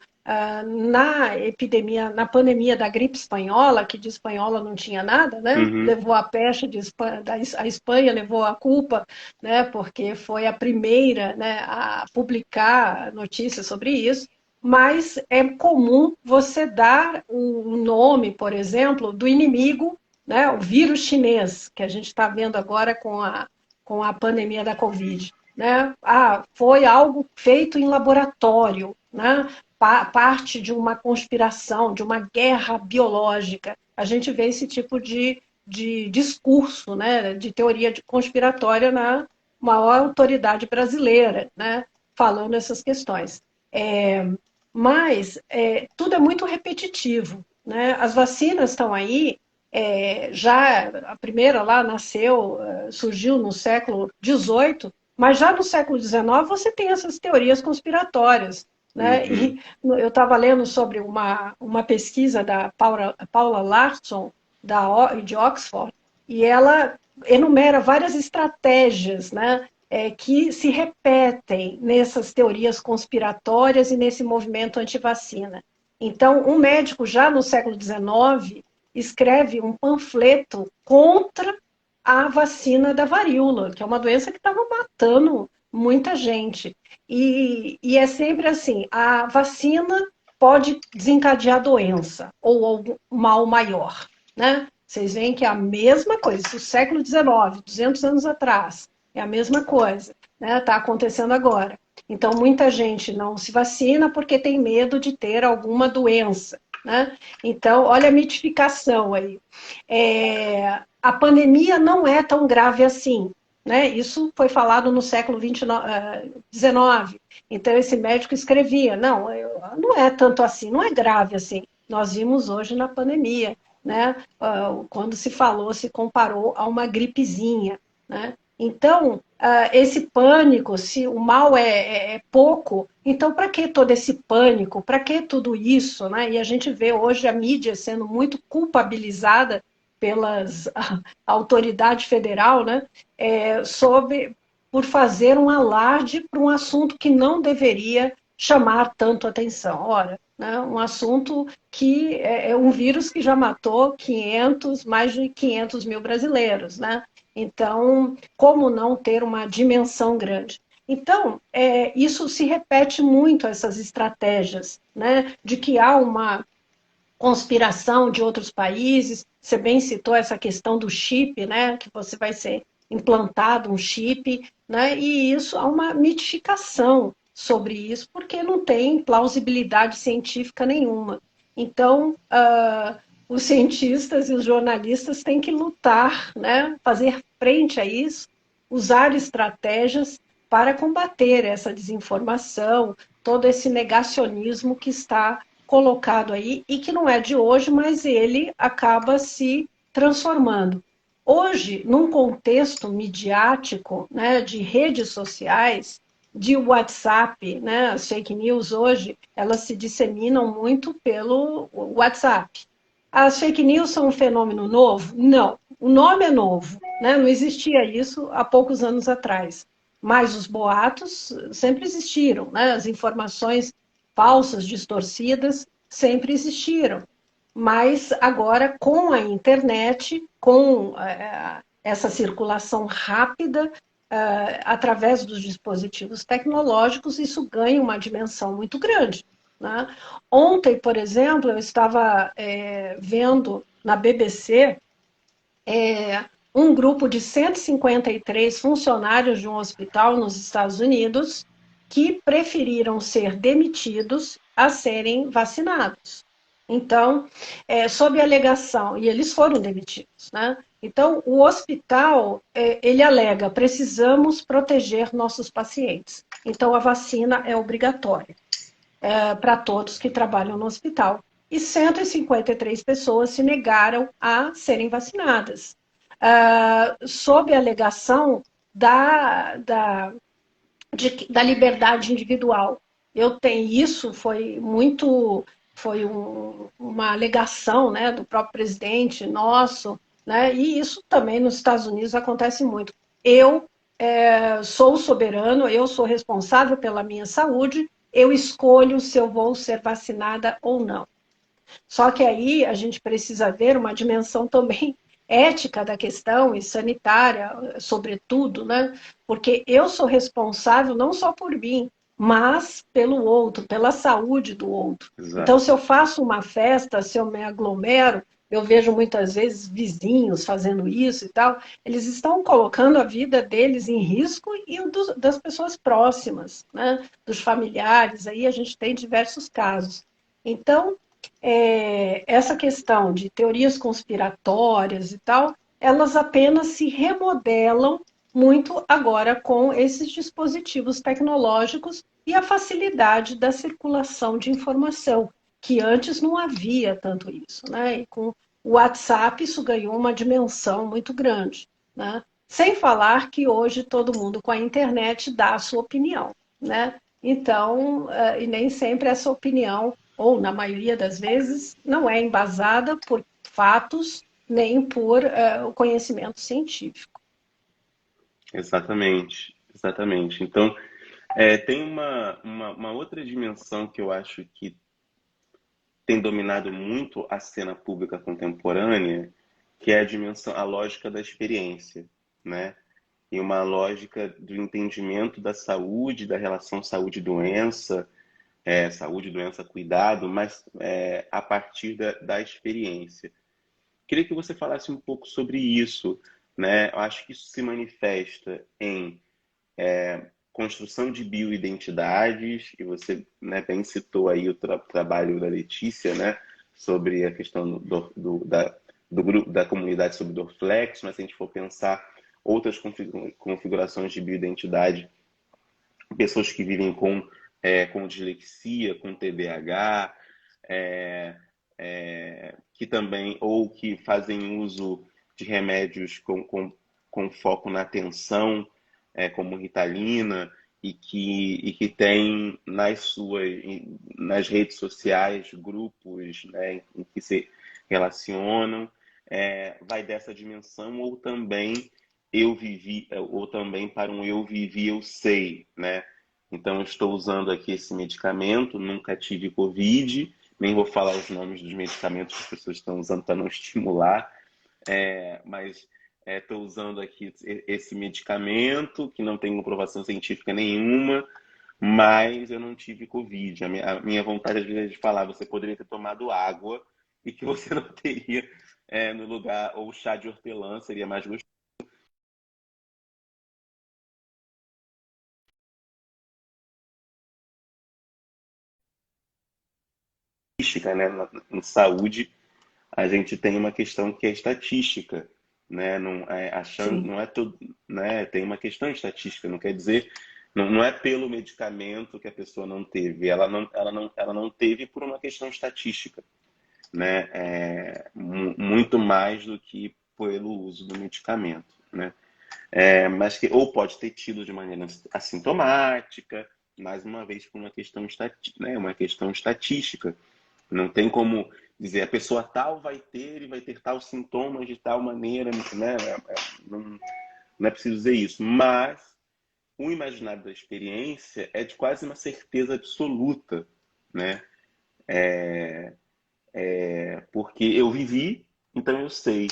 na epidemia, na pandemia da gripe espanhola, que de espanhola não tinha nada, né? Uhum. Levou a peste de Espanha, a Espanha levou a culpa, né? Porque foi a primeira, né, a publicar notícias sobre isso. Mas é comum você dar o nome, por exemplo, do inimigo, né, o vírus chinês, que a gente está vendo agora com a pandemia da Covid. Né? Ah, foi algo feito em laboratório, né? Parte de uma conspiração, de uma guerra biológica. A gente vê esse tipo de discurso, né, de teoria conspiratória na maior autoridade brasileira, né, falando essas questões. Mas tudo é muito repetitivo. Né? As vacinas estão aí, já a primeira lá nasceu, surgiu no século XVIII, mas já no século XIX você tem essas teorias conspiratórias. Né? Uhum. E eu estava lendo sobre uma pesquisa da Paula Larson, de Oxford, e ela enumera várias estratégias, né, que se repetem nessas teorias conspiratórias e nesse movimento antivacina. Então, um médico já no século XIX escreve um panfleto contra a vacina da varíola, que é uma doença que estava matando muita gente. E é sempre assim, a vacina pode desencadear doença ou algum mal maior, né? Vocês veem que é a mesma coisa, isso é o século XIX, 200 anos atrás, é a mesma coisa, né? Está acontecendo agora. Então, muita gente não se vacina porque tem medo de ter alguma doença, né? Então, olha a mitificação aí. A pandemia não é tão grave assim, né? Isso foi falado no século XIX. Então, esse médico escrevia, não é tanto assim, não é grave assim. Nós vimos hoje na pandemia, né? Quando se falou, se comparou a uma gripezinha, né? Então, esse pânico, se o mal é pouco, então para que todo esse pânico? Para que tudo isso? Né? E a gente vê hoje a mídia sendo muito culpabilizada pelas a autoridade federal, né? Por fazer um alarde para um assunto que não deveria chamar tanto atenção. Ora, né, um assunto que é um vírus que já matou mais de 500 mil brasileiros, né? Então, como não ter uma dimensão grande? Então, isso se repete muito, essas estratégias, né, de que há uma conspiração de outros países. Você bem citou essa questão do chip, né, que você vai ser implantado um chip, né, e isso há uma mitificação sobre isso, porque não tem plausibilidade científica nenhuma. Então, os cientistas e os jornalistas têm que lutar, né, fazer frente a isso, usar estratégias para combater essa desinformação, todo esse negacionismo que está colocado aí e que não é de hoje, mas ele acaba se transformando. Hoje, num contexto midiático, né, de redes sociais, de WhatsApp, né, as fake news hoje, elas se disseminam muito pelo WhatsApp. As fake news são um fenômeno novo? Não. O nome é novo, né? Não existia isso há poucos anos atrás. Mas os boatos sempre existiram, né? As informações falsas, distorcidas, sempre existiram. Mas agora, com a internet, com essa circulação rápida, através dos dispositivos tecnológicos, isso ganha uma dimensão muito grande. Né? Ontem, por exemplo, eu estava vendo na BBC um grupo de 153 funcionários de um hospital nos Estados Unidos que preferiram ser demitidos a serem vacinados. Então, sob a alegação, e eles foram demitidos, né? Então, o hospital, ele alega, precisamos proteger nossos pacientes. Então, a vacina é obrigatória para todos que trabalham no hospital. E 153 pessoas se negaram a serem vacinadas, sob a alegação da liberdade individual. Eu tenho isso, uma alegação, né, do próprio presidente nosso, né, e isso também nos Estados Unidos acontece muito. Eu sou soberano, eu sou responsável pela minha saúde, eu escolho se eu vou ser vacinada ou não. Só que aí a gente precisa ver uma dimensão também ética da questão e sanitária, sobretudo, né? Porque eu sou responsável não só por mim, mas pelo outro, pela saúde do outro. Então, Exato. se eu faço uma festa, se eu me aglomero, eu vejo muitas vezes vizinhos fazendo isso e tal, eles estão colocando a vida deles em risco e das pessoas próximas, né? Dos familiares, aí a gente tem diversos casos. Então, essa questão de teorias conspiratórias e tal, elas apenas se remodelam muito agora com esses dispositivos tecnológicos e a facilidade da circulação de informação, que antes não havia tanto isso, né? E com o WhatsApp isso ganhou uma dimensão muito grande, né? Sem falar que hoje todo mundo com a internet dá a sua opinião, né? Então, e nem sempre essa opinião, ou na maioria das vezes, não é embasada por fatos nem por o conhecimento científico. Exatamente, exatamente. Então, tem uma outra dimensão que eu acho que tem dominado muito a cena pública contemporânea, que é a dimensão, a lógica da experiência, né? E uma lógica do entendimento da saúde, da relação saúde-doença, saúde-doença-cuidado, mas a partir da experiência. Queria que você falasse um pouco sobre isso, né? Eu acho que isso se manifesta em construção de bioidentidades, e você, né, bem citou aí o trabalho da Letícia, né, sobre a questão do grupo da comunidade sobre Dorflex, mas se a gente for pensar outras configurações de bioidentidade, pessoas que vivem com dislexia, com TDAH, que também, ou que fazem uso de remédios com foco na atenção, como Ritalina, e que tem nas redes sociais grupos, né, em que se relacionam, vai dessa dimensão, ou também para um eu vivi, eu sei, né? Então, eu estou usando aqui esse medicamento, nunca tive Covid, nem vou falar os nomes dos medicamentos que as pessoas estão usando para não estimular, mas estou usando aqui esse medicamento, que não tem comprovação científica nenhuma, mas eu não tive Covid. A minha vontade, às vezes, é de falar, você poderia ter tomado água e que você não teria no lugar, ou chá de hortelã, seria mais gostoso. Né? Em saúde, a gente tem uma questão que é estatística, né? Não é achando, Sim. não é tudo, né? Tem uma questão estatística, não quer dizer, não é pelo medicamento que a pessoa não teve, ela não teve por uma questão estatística, né? Muito mais do que pelo uso do medicamento, né? Mas que ou pode ter tido de maneira assintomática, mais uma vez por uma questão né? Uma questão estatística. Não tem como dizer a pessoa tal vai ter e vai ter tal sintomas de tal maneira, né? Não, não é preciso dizer isso. Mas o imaginário da experiência é de quase uma certeza absoluta, né? Porque eu vivi, então eu sei.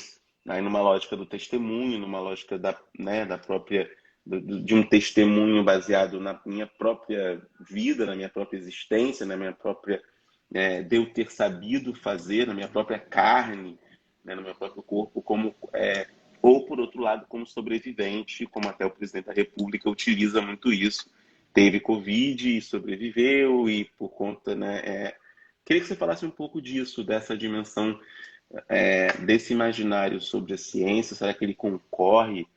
Aí numa lógica do testemunho, numa lógica né, da própria de um testemunho baseado na minha própria vida, na minha própria existência, na minha própria de eu ter sabido fazer, na minha própria carne, né, no meu próprio corpo, ou por outro lado como sobrevivente, como até o presidente da República utiliza muito isso. Teve Covid e sobreviveu e por conta, né, queria que você falasse um pouco disso, dessa dimensão, desse imaginário sobre a ciência. Será que ele concorre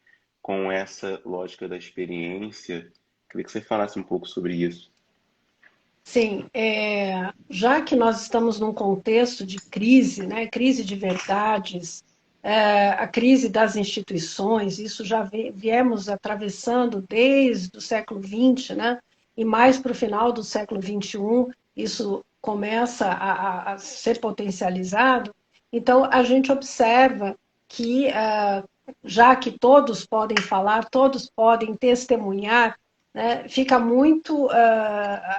com essa lógica da experiência? Queria que você falasse um pouco sobre isso. Sim, já que nós estamos num contexto de crise, né, crise de verdades, a crise das instituições, isso já viemos atravessando desde o século XX, né, e mais para o final do século XXI, isso começa a ser potencializado. Então, a gente observa que, já que todos podem falar, todos podem testemunhar, né, fica muito,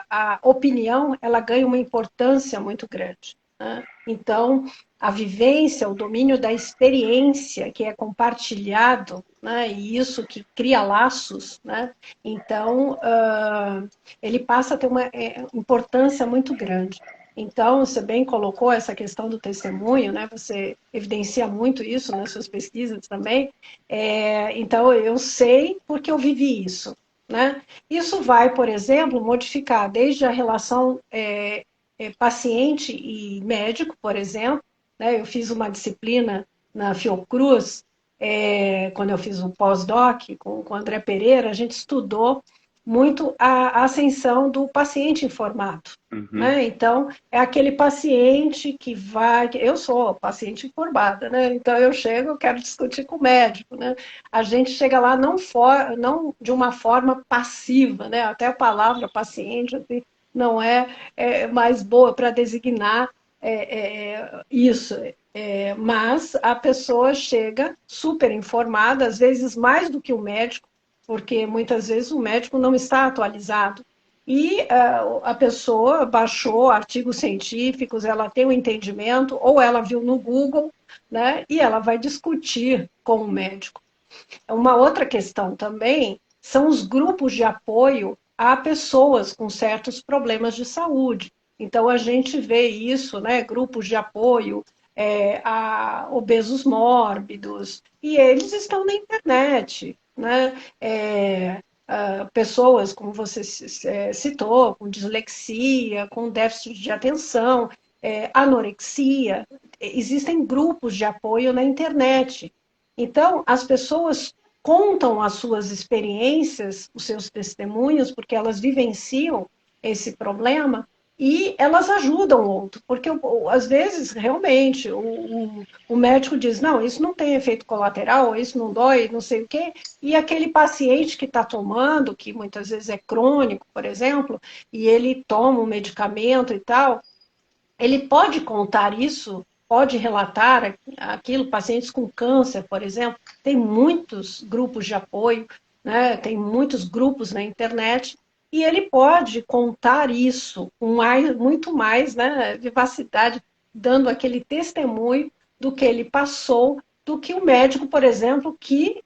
a opinião ela ganha uma importância muito grande, né? Então, a vivência, o domínio da experiência que é compartilhado, né, e isso que cria laços, né? Então, ele passa a ter uma importância muito grande. Então, você bem colocou essa questão do testemunho, né? Você evidencia muito isso nas suas pesquisas também. Então, eu sei porque eu vivi isso, né? Isso vai, por exemplo, modificar desde a relação paciente e médico, por exemplo, né? Eu fiz uma disciplina na Fiocruz, quando eu fiz um pós-doc com o André Pereira, a gente estudou muito a ascensão do paciente informado. Uhum. Né? Então, é aquele paciente que vai. Eu sou paciente informada, né? Então eu chego, eu quero discutir com o médico. Né? A gente chega lá não de uma forma passiva, né? Até a palavra paciente assim, não é mais boa para designar isso. Mas a pessoa chega super informada, às vezes mais do que o médico, porque muitas vezes o médico não está atualizado. E a pessoa baixou artigos científicos, ela tem um entendimento, ou ela viu no Google, né, e ela vai discutir com o médico. Uma outra questão também são os grupos de apoio a pessoas com certos problemas de saúde. Então, a gente vê isso, né, grupos de apoio a obesos mórbidos, e eles estão na internet, né? Pessoas, como você citou, com dislexia, com déficit de atenção, anorexia, existem grupos de apoio na internet. Então, as pessoas contam as suas experiências, os seus testemunhos, porque elas vivenciam esse problema, e elas ajudam o outro, porque às vezes realmente o médico diz, não, isso não tem efeito colateral, isso não dói, não sei o quê, e aquele paciente que está tomando, que muitas vezes é crônico, por exemplo, e ele toma um medicamento e tal, ele pode contar isso, pode relatar aquilo, pacientes com câncer, por exemplo, tem muitos grupos de apoio, né? Tem muitos grupos na internet, e ele pode contar isso com mais, muito mais, né, vivacidade, dando aquele testemunho do que ele passou, do que o médico, por exemplo, que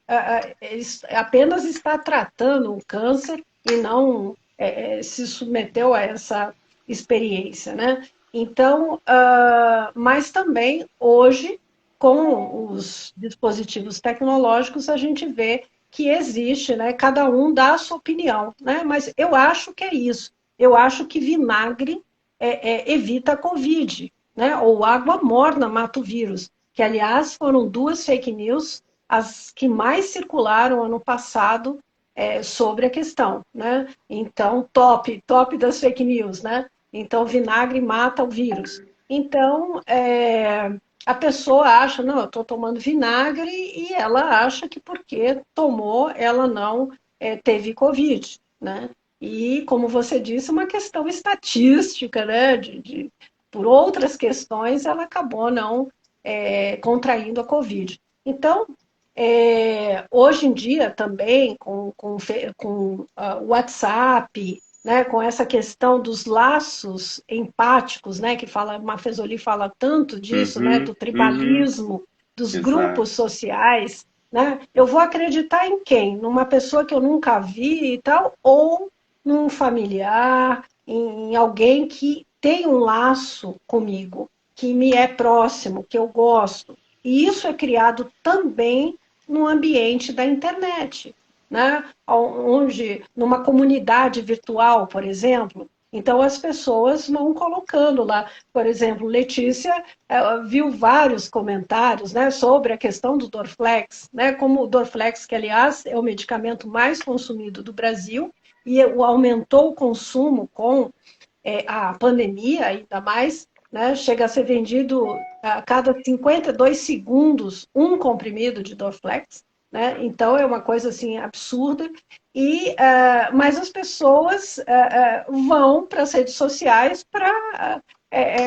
apenas está tratando o câncer e não se submeteu a essa experiência, né? Então, mas também hoje, com os dispositivos tecnológicos, a gente vê que existe, né? Cada um dá a sua opinião, né? Mas eu acho que é isso. Eu acho que vinagre evita a Covid, né? Ou água morna mata o vírus, que aliás foram duas fake news as que mais circularam ano passado sobre a questão, né? Então, top das fake news, né? Então, vinagre mata o vírus. Então, a pessoa acha, não, eu estou tomando vinagre e ela acha que porque tomou, ela não teve Covid, né? E, como você disse, uma questão estatística, né? Por outras questões, ela acabou não contraindo a Covid. Então, hoje em dia também, com o WhatsApp, né, com essa questão dos laços empáticos, né, que fala, Mafezoli fala tanto disso, né, Uhum, do uhum, tribalismo, dos grupos exato. sociais, né, eu vou acreditar em quem? Numa pessoa que eu nunca vi e tal, ou num familiar, em alguém que tem um laço comigo, que me é próximo, que eu gosto. E isso é criado também no ambiente da internet, né? Onde, numa comunidade virtual, por exemplo, então as pessoas vão colocando lá, por exemplo, Letícia viu vários comentários, né, sobre a questão do Dorflex, né, como o Dorflex, que aliás é o medicamento mais consumido do Brasil, e aumentou o consumo com a pandemia, ainda mais, né, chega a ser vendido a cada 52 segundos um comprimido de Dorflex, né? Então é uma coisa assim absurda. Mas as pessoas vão para as redes sociais para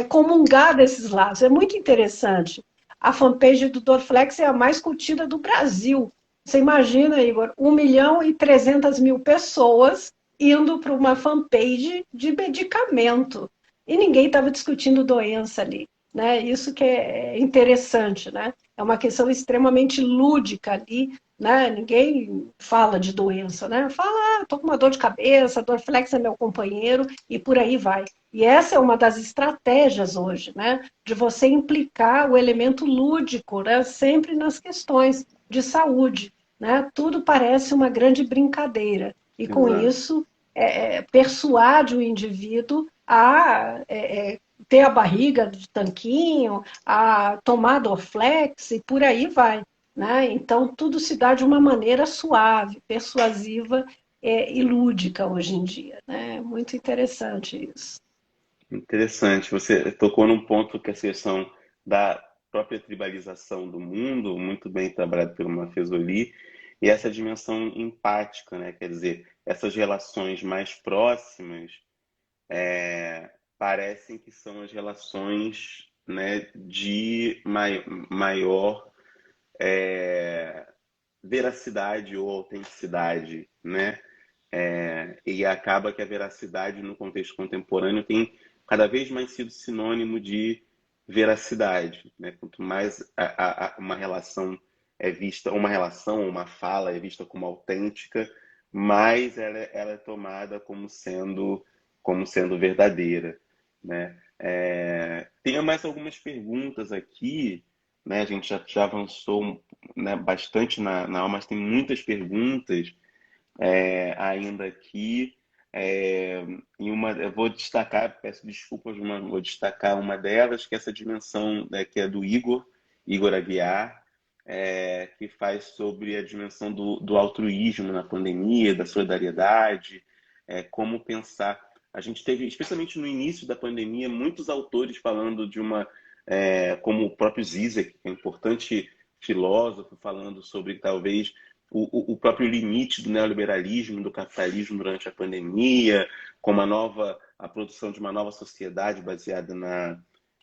comungar desses lados. É muito interessante. A fanpage do Dorflex é a mais curtida do Brasil. Você imagina, Igor, 1.300.000 pessoas indo para uma fanpage de medicamento. E ninguém estava discutindo doença ali. Né? Isso que é interessante, né? É uma questão extremamente lúdica ali, né? Ninguém fala de doença, né? Fala, estou com uma dor de cabeça, Dorflex é meu companheiro, e por aí vai. E essa é uma das estratégias hoje, né? De você implicar o elemento lúdico, né? Sempre nas questões de saúde, né? Tudo parece uma grande brincadeira. E com Exato. isso, persuade o indivíduo a ter a barriga de tanquinho, a tomar Dorflex e por aí vai. Né? Então, tudo se dá de uma maneira suave, persuasiva e lúdica hoje em dia. Né? Muito interessante isso. Interessante. Você tocou num ponto que é a questão da própria tribalização do mundo, muito bem trabalhado pelo Mafezoli, e essa dimensão empática, né? Quer dizer, essas relações mais próximas parecem que são as relações, né, de maior veracidade ou autenticidade, né? E acaba que a veracidade no contexto contemporâneo tem cada vez mais sido sinônimo de veracidade, né? Quanto mais uma relação é vista, uma relação, uma fala é vista como autêntica, mais ela é tomada como sendo verdadeira, né? Tenho mais algumas perguntas aqui, né? A gente já avançou, né, bastante na aula, mas tem muitas perguntas ainda aqui. Em uma, eu vou destacar, peço desculpas, vou destacar uma delas, que é essa dimensão, né, que é do Igor Aguiar, que faz sobre a dimensão do altruísmo na pandemia, da solidariedade, como pensar. a gente teve, especialmente no início da pandemia, muitos autores falando de uma, como o próprio Zizek, que é um importante filósofo, falando sobre talvez o próprio limite do neoliberalismo, do capitalismo durante a pandemia, como a produção de uma nova sociedade baseada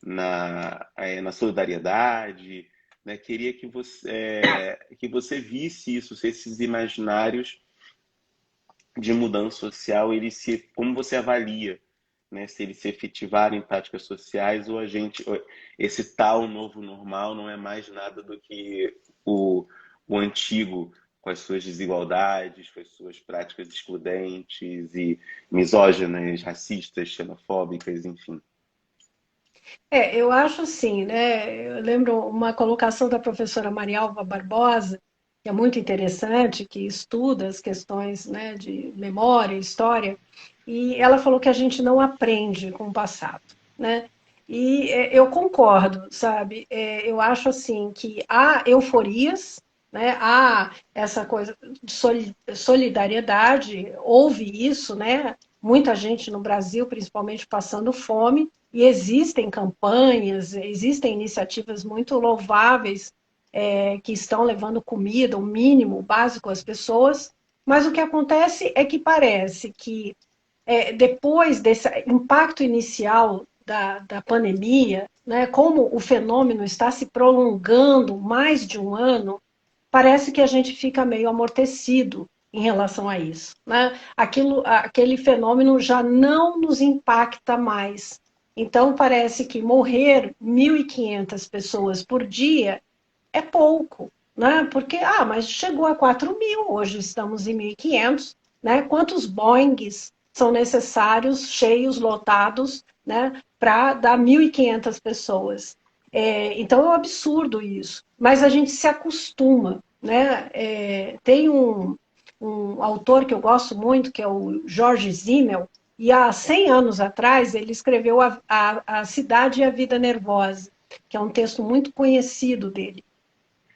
na solidariedade, né? Queria que você visse isso, esses imaginários de mudança social, como você avalia, né? Se eles se efetivarem em práticas sociais ou esse tal novo normal não é mais nada do que o antigo, com as suas desigualdades, com as suas práticas excludentes e misóginas, racistas, xenofóbicas, enfim. Eu acho assim, né? Eu lembro uma colocação da professora Marialva Barbosa, que é muito interessante, que estuda as questões, né, de memória, história, e ela falou que a gente não aprende com o passado, né? E eu concordo, sabe? Eu acho assim que há euforias, né? Há essa coisa de solidariedade, houve isso, né? Muita gente no Brasil, principalmente, passando fome, e existem campanhas, existem iniciativas muito louváveis que estão levando comida, o mínimo, o básico às pessoas, mas o que acontece é que parece que depois desse impacto inicial da pandemia, né, como o fenômeno está se prolongando mais de um ano, parece que a gente fica meio amortecido em relação a isso, né? Aquele fenômeno já não nos impacta mais. Então, parece que morrer 1.500 pessoas por dia é pouco, né? Porque, mas chegou a 4.000, hoje estamos em 1.500, né? Quantos Boeings são necessários, cheios, lotados, né? Para dar 1.500 pessoas. Então, é um absurdo isso. Mas a gente se acostuma, né? Tem um autor que eu gosto muito, que é o Jorge Simmel, e há 100 anos atrás ele escreveu a Cidade e a Vida Nervosa, que é um texto muito conhecido dele.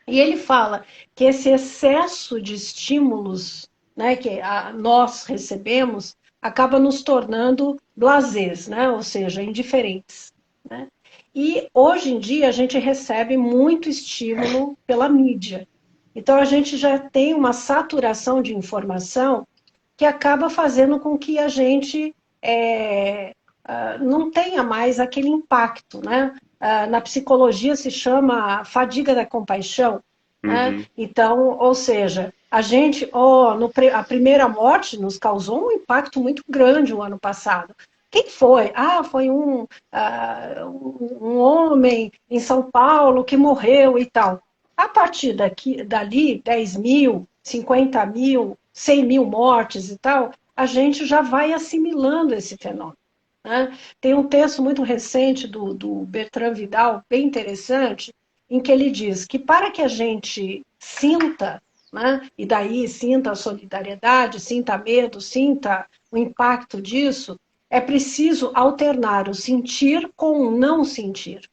E ele fala que esse excesso de estímulos, né, que nós recebemos acaba nos tornando blasés, né, ou seja, indiferentes. Né? E hoje em dia a gente recebe muito estímulo pela mídia. Então a gente já tem uma saturação de informação que acaba fazendo com que a gente não tenha mais aquele impacto, né? Na psicologia se chama fadiga da compaixão, né? Uhum. Então, ou seja, a primeira morte nos causou um impacto muito grande o ano passado. Quem foi? Foi um homem em São Paulo que morreu e tal. A partir dali, 10.000, 50.000, 100.000 mortes e tal, a gente já vai assimilando esse fenômeno. Né? Tem um texto muito recente do Bertrand Vidal, bem interessante, em que ele diz que para que a gente sinta, né, e daí sinta a solidariedade, sinta medo, sinta o impacto disso, é preciso alternar o sentir com o não sentir.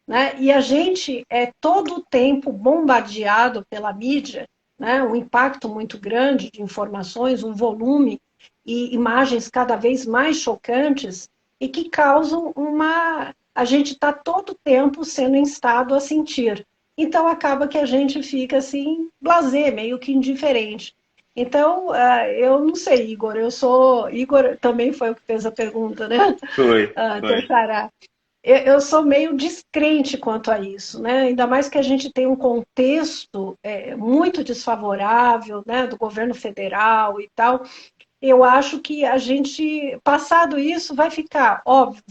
Né? E a gente é todo o tempo bombardeado pela mídia, né? Um impacto muito grande de informações, um volume e imagens cada vez mais chocantes e que causam uma... A gente está todo o tempo sendo instado a sentir. Então, acaba que a gente fica assim, blasé, meio que indiferente. Então, eu não sei, Igor, Igor também foi o que fez a pergunta, né? Foi, Teu foi. xará. Eu sou meio descrente quanto a isso, né? Ainda mais que a gente tem um contexto muito desfavorável, né, do governo federal e tal. Eu acho que a gente, passado isso, vai ficar, óbvio,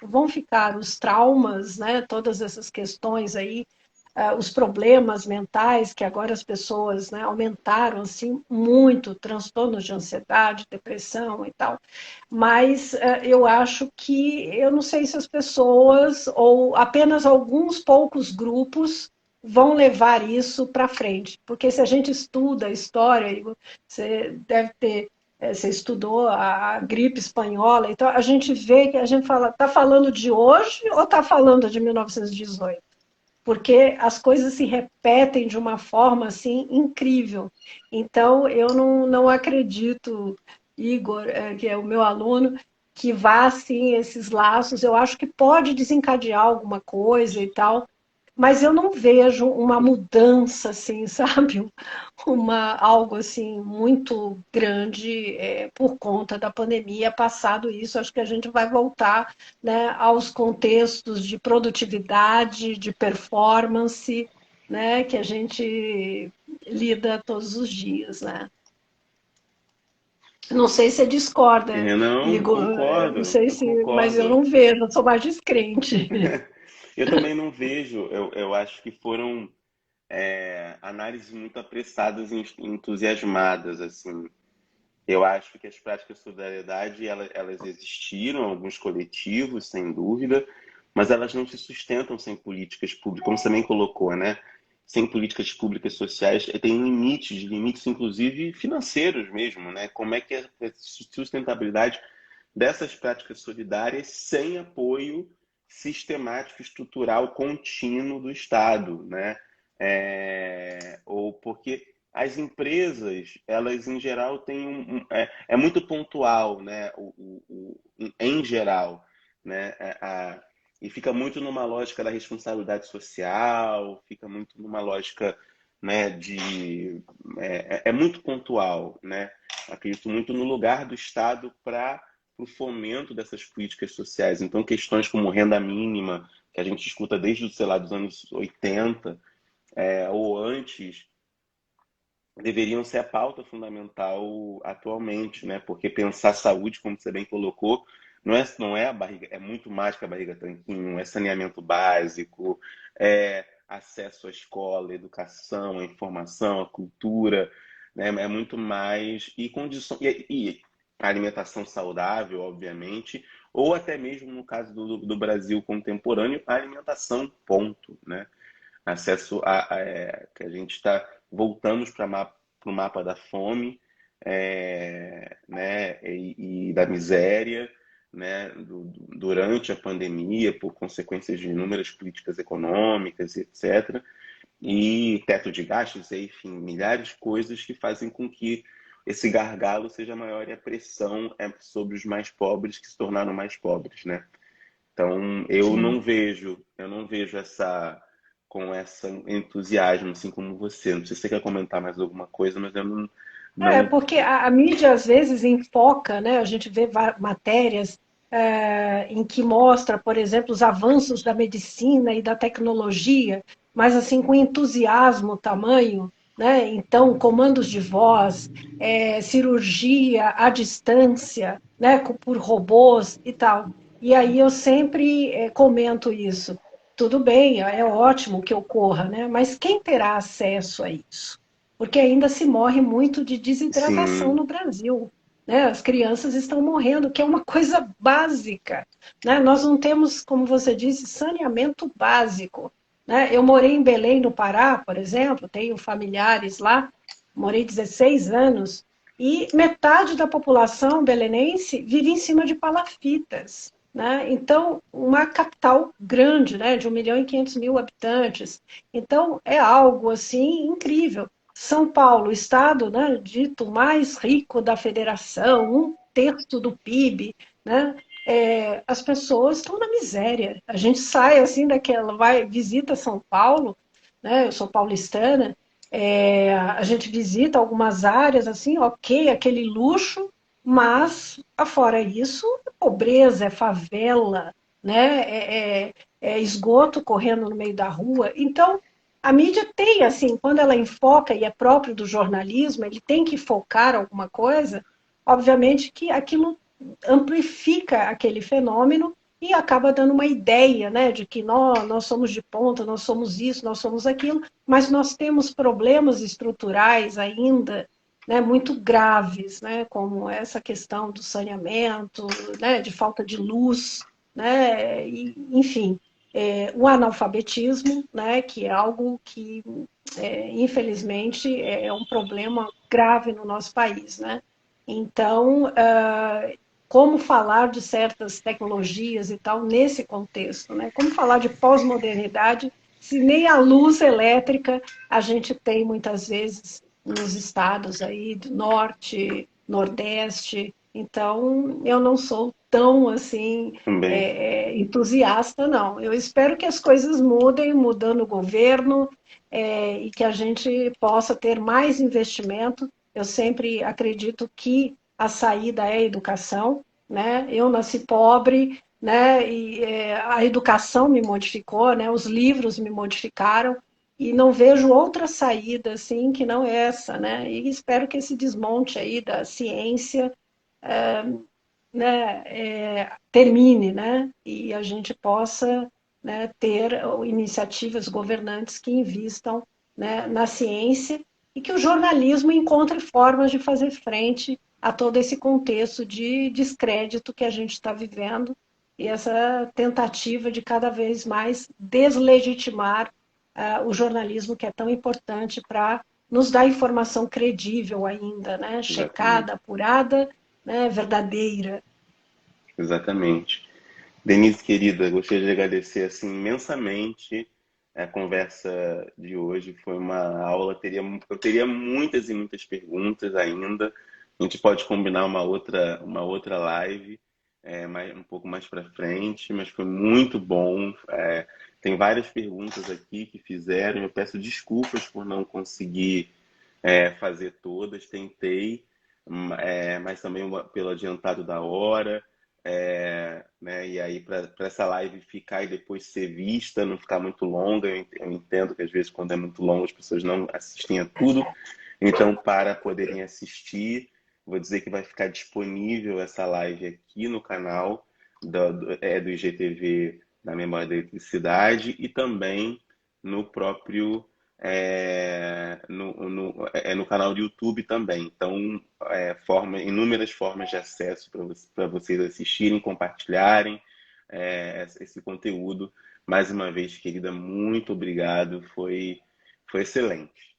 vão ficar os traumas, né, todas essas questões aí, os problemas mentais, que agora as pessoas, né, aumentaram assim, muito, transtornos de ansiedade, depressão e tal. Mas eu acho que, eu não sei se as pessoas, ou apenas alguns poucos grupos, vão levar isso para frente. Porque se a gente estuda a história, Igor, você deve ter você estudou a gripe espanhola, então a gente vê que a gente fala, está falando de hoje ou está falando de 1918? Porque as coisas se repetem de uma forma assim incrível. Então eu não acredito, Igor, que é o meu aluno, que vá, assim, esses laços. Eu acho que pode desencadear alguma coisa e tal, mas eu não vejo uma mudança, assim, sabe? Algo, assim, muito grande por conta da pandemia. Passado isso, acho que a gente vai voltar, né, aos contextos de produtividade, de performance, né, que a gente lida todos os dias, né? Não sei se você discorda, Não, Igor, não concordo, sei eu se, mas eu concordo. não vejo, eu sou mais descrente. Eu também não vejo, eu acho que foram análises muito apressadas e entusiasmadas, assim. Eu acho que as práticas de solidariedade, elas existiram, alguns coletivos, sem dúvida, mas elas não se sustentam sem políticas públicas, como você também colocou, né? Sem políticas públicas sociais, tem limites inclusive financeiros mesmo, né? Como é que é a sustentabilidade dessas práticas solidárias sem apoio sistemático, estrutural, contínuo do Estado, né? Ou porque as empresas, elas em geral têm é muito pontual, né? Em geral, né? E fica muito numa lógica da responsabilidade social, fica muito numa lógica, né? É muito pontual, né? Acredito muito no lugar do Estado para o fomento dessas políticas sociais. Então, questões como renda mínima, que a gente escuta desde, sei lá, dos anos 80, ou antes, deveriam ser a pauta fundamental atualmente, né? Porque pensar saúde, como você bem colocou, não é a barriga, é muito mais que a barriga tanquinho, é saneamento básico, é acesso à escola, à educação, à informação, à cultura, né? É muito mais e condição e alimentação saudável, obviamente, ou até mesmo no caso do Brasil contemporâneo, a alimentação, ponto, né? Acesso que a gente está voltamos para o mapa da fome, né, e da miséria, né, durante a pandemia, por consequências de inúmeras políticas econômicas, etc. E teto de gastos, enfim, milhares de coisas que fazem com que esse gargalo seja maior e a pressão é sobre os mais pobres que se tornaram mais pobres, né? Então, Sim. eu não vejo essa com esse entusiasmo, assim como você. Não sei se você quer comentar mais alguma coisa, mas eu não. Porque a mídia às vezes enfoca, né? A gente vê matérias em que mostra, por exemplo, os avanços da medicina e da tecnologia, mas assim com entusiasmo tamanho, né? Então, comandos de voz, cirurgia à distância, né? Por robôs e tal. E aí eu sempre comento isso. Tudo bem, é ótimo que ocorra, né? Mas quem terá acesso a isso? Porque ainda se morre muito de desidratação Sim, no Brasil, né? As crianças estão morrendo, que é uma coisa básica, né? Nós não temos, como você disse, saneamento básico, né? Eu morei em Belém, no Pará, por exemplo, tenho familiares lá, morei 16 anos, e metade da população belenense vive em cima de palafitas, né? Então, uma capital grande, né? De 1.500.000 habitantes. Então, é algo assim incrível. São Paulo, o estado, né, dito mais rico da federação, 1/3 do PIB, né? As pessoas estão na miséria. A gente sai assim daquela, visita São Paulo, né? Eu sou paulistana, a gente visita algumas áreas assim, ok, aquele luxo, mas afora isso, é pobreza, é favela, né? É esgoto correndo no meio da rua. Então, a mídia tem, assim, quando ela enfoca, e é próprio do jornalismo, ele tem que focar alguma coisa, obviamente que aquilo amplifica aquele fenômeno e acaba dando uma ideia, né, de que nós somos de ponta, nós somos isso, nós somos aquilo, mas nós temos problemas estruturais ainda, né, muito graves, né, como essa questão do saneamento, né, de falta de luz, né, e, enfim, o analfabetismo, né, que é algo que, infelizmente, é um problema grave no nosso país, né? Então, como falar de certas tecnologias e tal nesse contexto, né? Como falar de pós-modernidade se nem a luz elétrica a gente tem muitas vezes nos estados aí do norte, nordeste. Então, eu não sou tão assim Também. entusiasta, não. Eu espero que as coisas mudem, mudando o governo, e que a gente possa ter mais investimento. Eu sempre acredito que a saída é a educação, né? Eu nasci pobre, né? E a educação me modificou, né? Os livros me modificaram e não vejo outra saída assim que não essa, né? E espero que esse desmonte aí da ciência, né, termine, né? E a gente possa, né, ter iniciativas governantes que invistam, né, na ciência e que o jornalismo encontre formas de fazer frente a todo esse contexto de descrédito que a gente está vivendo e essa tentativa de cada vez mais deslegitimar o jornalismo que é tão importante para nos dar informação credível ainda, né? Exatamente. Checada, apurada, né? Verdadeira. Exatamente. Denise, querida, gostaria de agradecer assim imensamente a conversa de hoje. Foi uma aula, eu teria muitas e muitas perguntas ainda. A gente pode combinar uma outra live, um pouco mais para frente, mas foi muito bom. Tem várias perguntas aqui que fizeram. Eu peço desculpas por não conseguir fazer todas, tentei, mas também pelo adiantado da hora, né? E aí para essa live ficar e depois ser vista, não ficar muito longa, eu entendo que às vezes quando é muito longo as pessoas não assistem a tudo, então para poderem assistir, vou dizer que vai ficar disponível essa live aqui no canal do IGTV da Memória da Eletricidade e também no próprio no canal do YouTube também. Então, inúmeras formas de acesso para vocês assistirem, compartilharem esse conteúdo. Mais uma vez, querida, muito obrigado. Foi excelente.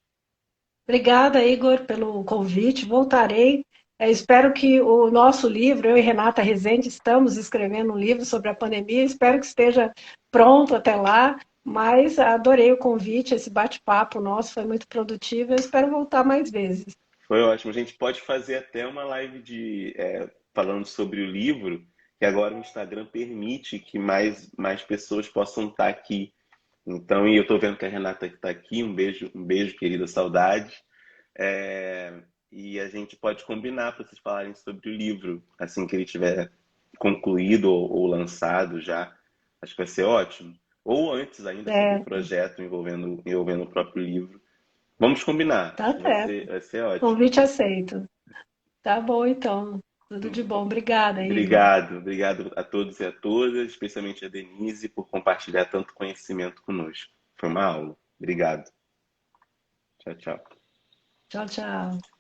Obrigada, Igor, pelo convite. Voltarei. Espero que o nosso livro, eu e Renata Rezende, estamos escrevendo um livro sobre a pandemia. Espero que esteja pronto até lá. Mas adorei o convite, esse bate-papo nosso foi muito produtivo. Eu espero voltar mais vezes. Foi ótimo. A gente pode fazer até uma live falando sobre o livro, que agora o Instagram permite que mais pessoas possam estar aqui. Então, e eu estou vendo que a Renata está aqui. Um beijo, querida, saudade. E a gente pode combinar para vocês falarem sobre o livro assim que ele tiver concluído ou lançado já. Acho que vai ser ótimo. Ou antes ainda sobre o Certo, projeto envolvendo o próprio livro. Vamos combinar. Acho tá que certo. vai ser ótimo. Convite aceito. Tá bom, então. Tudo de bom. Obrigada, Igor. Obrigado a todos e a todas, especialmente a Denise, por compartilhar tanto conhecimento conosco. Foi uma aula. Obrigado. Tchau, tchau. Tchau, tchau.